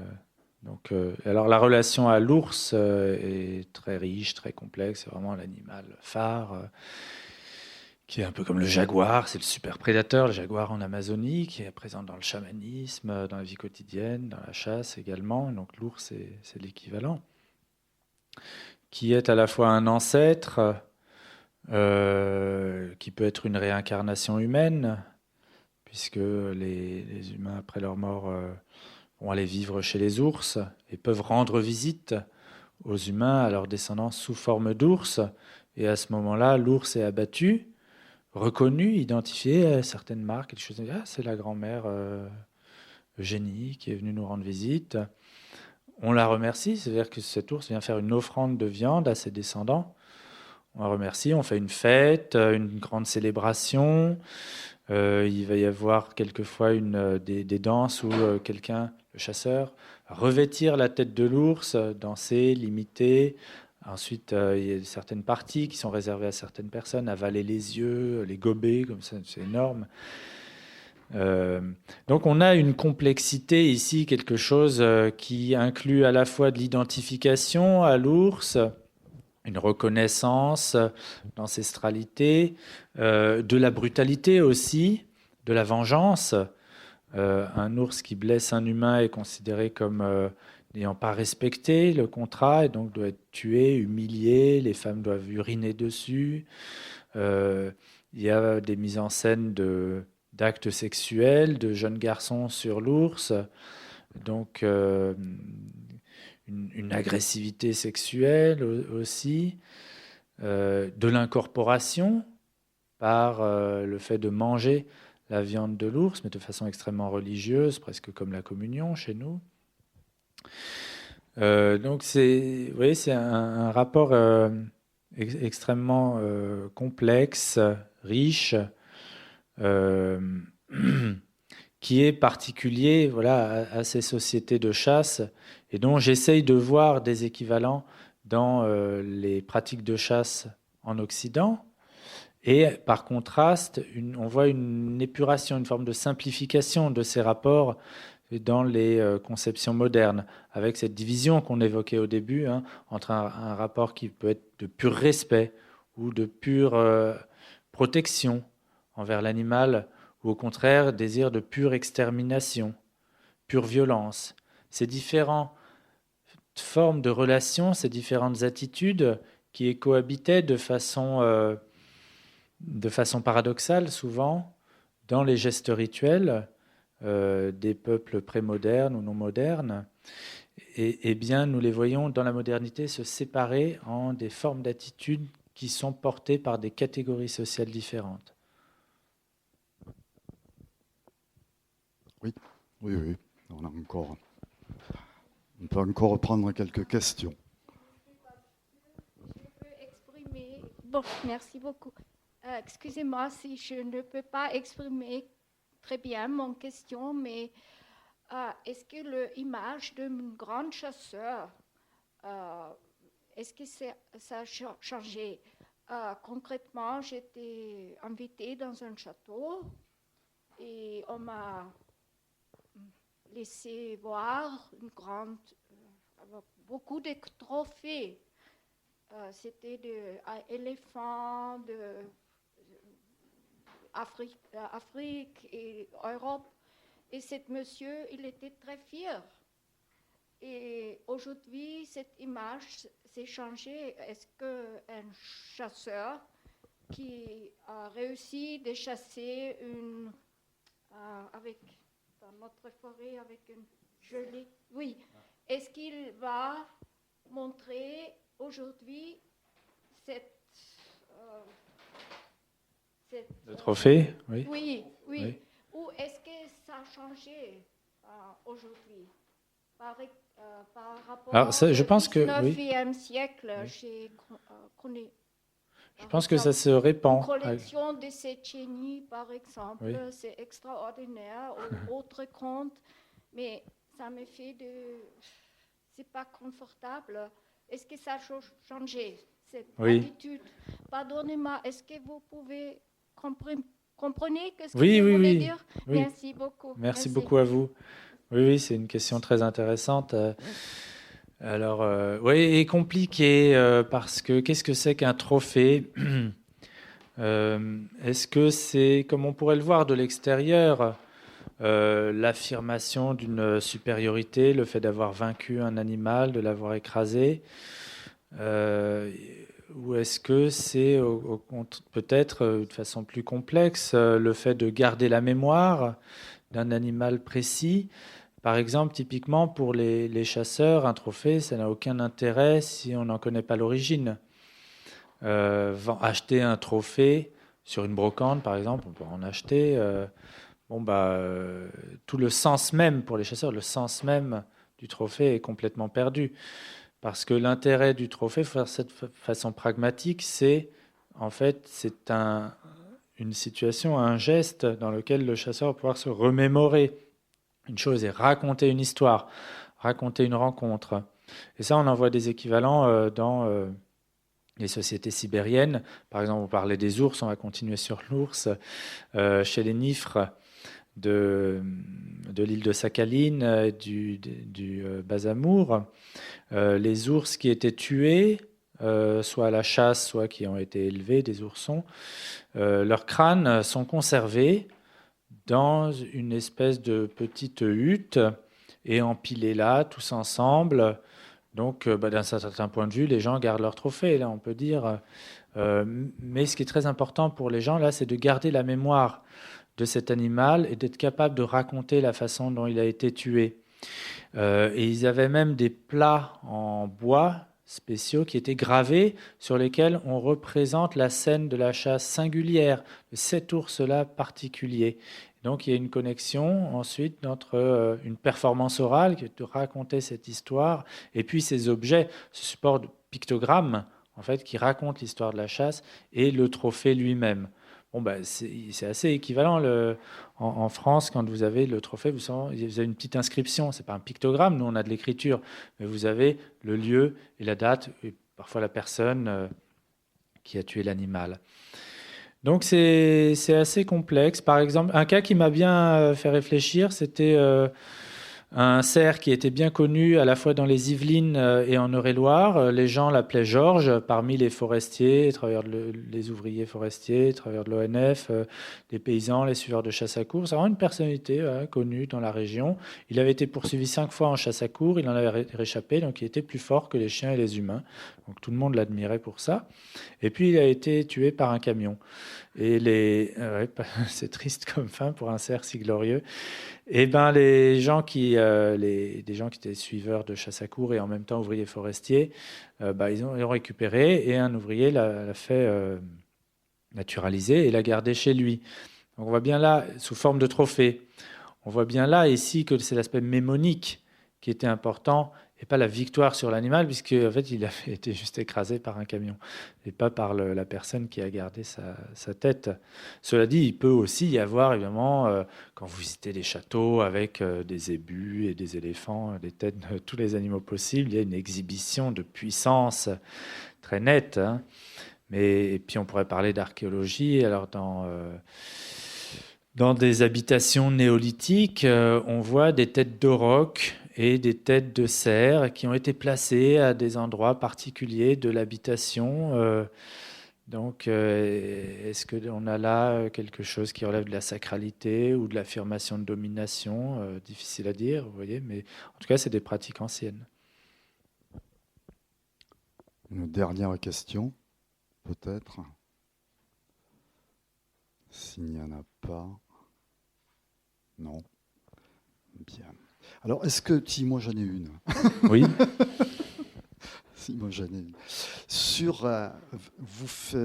Donc, alors la relation à l'ours est très riche, très complexe. C'est vraiment l'animal phare, qui est un peu comme le jaguar. C'est le super prédateur, le jaguar en Amazonie, qui est présent dans le chamanisme, dans la vie quotidienne, dans la chasse également. Donc l'ours, c'est l'équivalent, qui est à la fois un ancêtre, qui peut être une réincarnation humaine, puisque les humains, après leur mort, vont aller vivre chez les ours et peuvent rendre visite aux humains, à leurs descendants, sous forme d'ours. Et à ce moment-là, l'ours est abattu, reconnu, identifié, certaines marques, et des choses. Ah, c'est la grand-mère Eugénie qui est venue nous rendre visite. On la remercie, c'est-à-dire que cet ours vient faire une offrande de viande à ses descendants. On la remercie, on fait une fête, une grande célébration. Il va y avoir quelquefois des danses où quelqu'un, le chasseur, va revêtir la tête de l'ours, danser, l'imiter. Ensuite, il y a certaines parties qui sont réservées à certaines personnes, avaler les yeux, les gober, comme ça, c'est énorme. Donc on a une complexité ici, quelque chose qui inclut à la fois de l'identification à l'ours, une reconnaissance, l'ancestralité, de la brutalité aussi, de la vengeance. Un ours qui blesse un humain est considéré comme n'ayant pas respecté le contrat et donc doit être tué, humilié, les femmes doivent uriner dessus. Il y a des mises en scène d'actes sexuels de jeunes garçons sur l'ours, donc une agressivité sexuelle aussi, de l'incorporation par le fait de manger la viande de l'ours, mais de façon extrêmement religieuse, presque comme la communion chez nous. Donc c'est, oui, c'est un rapport extrêmement complexe, riche, qui est particulier, voilà, à ces sociétés de chasse et dont j'essaye de voir des équivalents dans les pratiques de chasse en Occident. Et par contraste, on voit une épuration, une forme de simplification de ces rapports dans les conceptions modernes, avec cette division qu'on évoquait au début, hein, entre un rapport qui peut être de pur respect ou de pure protection envers l'animal, ou au contraire, désir de pure extermination, pure violence. Ces différentes formes de relations, ces différentes attitudes qui cohabitaient de façon paradoxale souvent dans les gestes rituels des peuples prémodernes ou non modernes, et bien nous les voyons dans la modernité se séparer en des formes d'attitudes qui sont portées par des catégories sociales différentes. Oui. On peut encore prendre quelques questions. Je peux exprimer. Bon, merci beaucoup. Excusez-moi si je ne peux pas exprimer très bien mon question, mais est-ce que l'image d'un grand chasseur, est-ce que ça a changé? Concrètement, j'étais invitée dans un château et on m'a laissé voir une grande, avec beaucoup de trophées. C'était des éléphants d'Afrique et Europe. Et cet monsieur, il était très fier. Et aujourd'hui, cette image s'est changée. Est-ce qu'un chasseur qui a réussi de chasser dans notre forêt avec une gelée, oui, est-ce qu'il va montrer aujourd'hui Le trophée, oui. Oui. Oui. Ou est-ce que ça a changé aujourd'hui par rapport Alors, ça, je pense que, au oui. 19e siècle, j'ai connu. Je pense que ça se répand. Une collection de Széchenyi, par exemple, Oui. c'est extraordinaire, ou autre conte, mais ça me fait c'est pas confortable. Est-ce que ça a changé, cette attitude? Pardonnez-moi, est-ce que vous pouvez comprenez ce que je voulais dire? Oui. Merci beaucoup. Merci beaucoup à vous. Oui, c'est une question très intéressante. Alors, oui, et compliquée, parce que qu'est-ce que c'est qu'un trophée? Est-ce que c'est, comme on pourrait le voir de l'extérieur, l'affirmation d'une supériorité, le fait d'avoir vaincu un animal, de l'avoir écrasé, ou est-ce que c'est peut-être de façon plus complexe le fait de garder la mémoire d'un animal précis? Par exemple, typiquement pour les chasseurs, un trophée, ça n'a aucun intérêt si on n'en connaît pas l'origine. Acheter un trophée sur une brocante, par exemple, on peut en acheter. Tout le sens même pour les chasseurs, le sens même du trophée est complètement perdu. Parce que l'intérêt du trophée, faire cette façon pragmatique, c'est une situation, un geste dans lequel le chasseur va pouvoir se remémorer une chose et raconter une histoire, raconter une rencontre. Et ça, on en voit des équivalents dans les sociétés sibériennes. Par exemple, on parlait des ours, on va continuer sur l'ours. Chez les Nifres de l'île de Sakhaline, du Bas-Amour, les ours qui étaient tués, soit à la chasse, soit qui ont été élevés, des oursons, leurs crânes sont conservés dans une espèce de petite hutte et empilés là, tous ensemble. Donc, d'un certain point de vue, les gens gardent leur trophée, là, on peut dire. Mais ce qui est très important pour les gens, là, c'est de garder la mémoire de cet animal et d'être capable de raconter la façon dont il a été tué. Et ils avaient même des plats en bois spéciaux qui étaient gravés, sur lesquels on représente la scène de la chasse singulière de cet ours-là particulier. Donc il y a une connexion ensuite entre une performance orale qui est de raconter cette histoire et puis ces objets, ce support de pictogrammes en fait qui raconte l'histoire de la chasse et le trophée lui-même. C'est assez équivalent en France quand vous avez le trophée, vous avez une petite inscription, c'est pas un pictogramme, nous on a de l'écriture, mais vous avez le lieu et la date et parfois la personne qui a tué l'animal. Donc c'est assez complexe. Par exemple, un cas qui m'a bien fait réfléchir, c'était un cerf qui était bien connu à la fois dans les Yvelines et en Eure-et-Loire. Les gens l'appelaient Georges parmi les forestiers, les ouvriers forestiers, les travailleurs de l'ONF, les paysans, les suiveurs de chasse à courre. C'est vraiment une personnalité connue dans la région. Il avait été poursuivi 5 fois en chasse à courre, il en avait réchappé, donc il était plus fort que les chiens et les humains. Donc tout le monde l'admirait pour ça. Et puis il a été tué par un camion. Et c'est triste comme fin pour un cerf si glorieux. Et les gens des gens qui étaient suiveurs de chasse à courre et en même temps ouvriers forestiers, ils l'ont récupéré et un ouvrier l'a fait naturaliser et l'a gardé chez lui. Donc on voit bien là, sous forme de trophée, on voit bien là ici que c'est l'aspect mémonique qui était important et pas la victoire sur l'animal, puisque en fait, il avait été juste écrasé par un camion et pas par la personne qui a gardé sa tête. Cela dit, il peut aussi y avoir, évidemment, quand vous visitez des châteaux avec des zébus et des éléphants, des têtes de tous les animaux possibles, il y a une exhibition de puissance très nette. Hein. Et puis, on pourrait parler d'archéologie. Alors, dans des habitations néolithiques, on voit des têtes d'aurochs et des têtes de cerfs qui ont été placées à des endroits particuliers de l'habitation Donc, est-ce qu'on a là quelque chose qui relève de la sacralité ou de l'affirmation de domination? Difficile à dire, vous voyez, mais en tout cas, c'est des pratiques anciennes. Une dernière question, peut-être. S'il n'y en a pas. Non. Bien. Alors, est-ce que... Si, moi j'en ai une. Oui. Si, moi j'en ai une.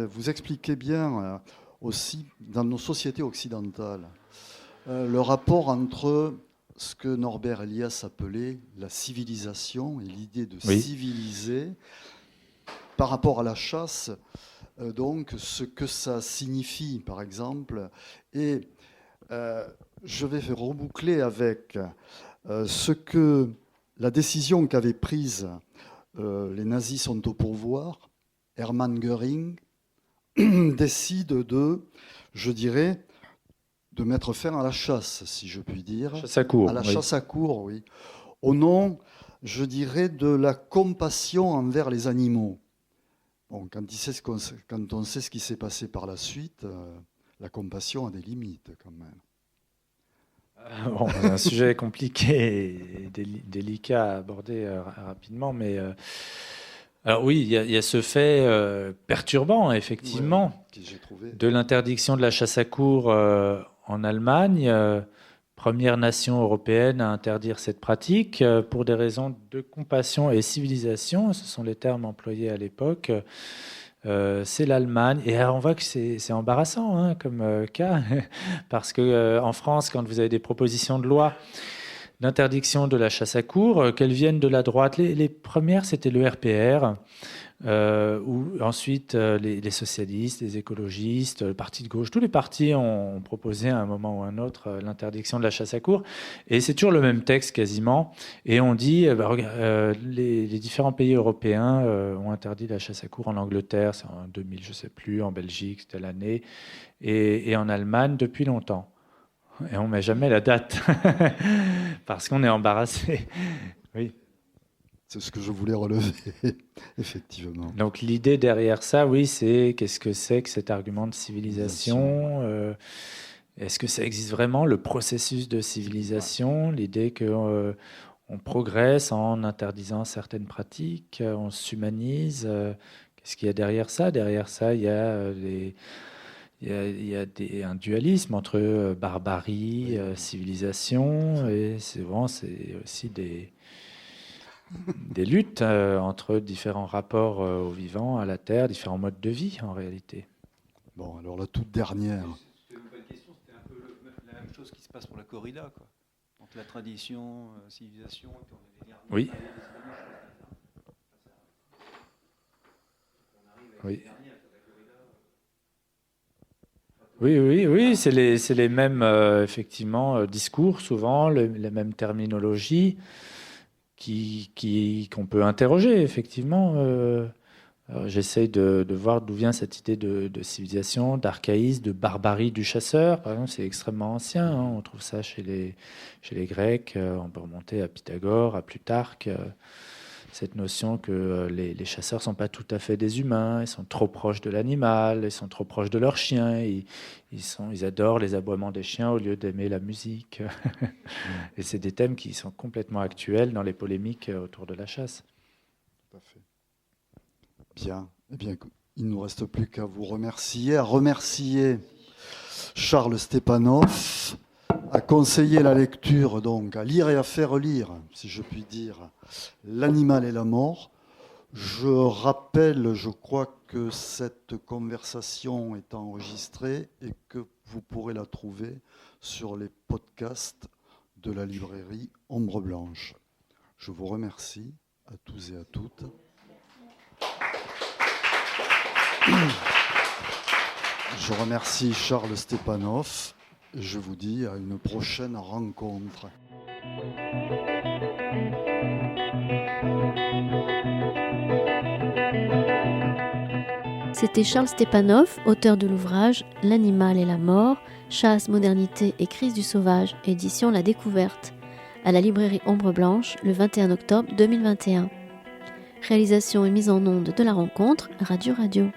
Vous expliquez bien aussi, dans nos sociétés occidentales, le rapport entre ce que Norbert Elias appelait la civilisation et l'idée de civiliser par rapport à la chasse, donc ce que ça signifie, par exemple. Et je vais reboucler avec la décision qu'avaient prise les nazis sont au pouvoir. Hermann Göring décide de mettre fin à la chasse, si je puis dire. Chasse à courre. À la chasse à courre, oui. Au nom, je dirais, de la compassion envers les animaux. Bon, quand on sait ce qui s'est passé par la suite, la compassion a des limites quand même. Bon, c'est un sujet compliqué et délicat à aborder rapidement, mais alors oui, il y a ce fait perturbant, effectivement, que j'ai trouvé. De l'interdiction de la chasse à courre en Allemagne, première nation européenne à interdire cette pratique pour des raisons de compassion et civilisation, ce sont les termes employés à l'époque. C'est l'Allemagne. Et alors on voit que c'est embarrassant comme cas, parce qu'en France, quand vous avez des propositions de loi d'interdiction de la chasse à courre, qu'elles viennent de la droite, les premières, c'était le RPR, ou ensuite les socialistes, les écologistes, le parti de gauche, tous les partis ont proposé à un moment ou à un autre l'interdiction de la chasse à courre, et c'est toujours le même texte quasiment, et on dit les différents pays européens ont interdit la chasse à courre. En Angleterre, c'est en 2000, je ne sais plus, en Belgique, c'était l'année, et en Allemagne depuis longtemps. Et on ne met jamais la date, parce qu'on est embarrassé. Oui. C'est ce que je voulais relever, effectivement. Donc l'idée derrière ça, oui, c'est qu'est-ce que c'est que cet argument de civilisation ? Est-ce que ça existe vraiment, le processus de civilisation ? L'idée qu'on progresse en interdisant certaines pratiques, on s'humanise. Qu'est-ce qu'il y a derrière ça ? Derrière ça, il y a un dualisme entre barbarie, civilisation, et c'est aussi des luttes entre différents rapports au vivant, à la terre, différents modes de vie en réalité. Bon, alors la toute dernière. C'était une bonne question, c'était un peu la même chose qui se passe pour la corrida, quoi. Entre la tradition, civilisation, et puis on avait Oui. Oui. Oui, c'est les mêmes effectivement discours souvent, les mêmes terminologies qu'on peut interroger effectivement. J'essaye de voir d'où vient cette idée de civilisation, d'archaïsme, de barbarie du chasseur. Par exemple, c'est extrêmement ancien. On trouve ça chez les Grecs. On peut remonter à Pythagore, à Plutarque. Cette notion que les chasseurs ne sont pas tout à fait des humains, ils sont trop proches de l'animal, ils sont trop proches de leurs chiens, ils adorent les aboiements des chiens au lieu d'aimer la musique. Et c'est des thèmes qui sont complètement actuels dans les polémiques autour de la chasse. Tout à fait. Bien. Eh bien, il ne nous reste plus qu'à vous remercier, à remercier Charles Stepanov, à conseiller la lecture, donc à lire et à faire lire, si je puis dire, L'animal et la mort. Je rappelle, je crois que cette conversation est enregistrée et que vous pourrez la trouver sur les podcasts de la librairie Ombre Blanche. Je vous remercie à tous et à toutes. Je remercie Charles Stepanov. Je vous dis à une prochaine rencontre. C'était Charles Stepanov, auteur de l'ouvrage L'animal et la mort, chasse, modernité et crise du sauvage, édition La Découverte, à la librairie Ombre Blanche le 21 octobre 2021. Réalisation et mise en onde de la rencontre, Radio Radio.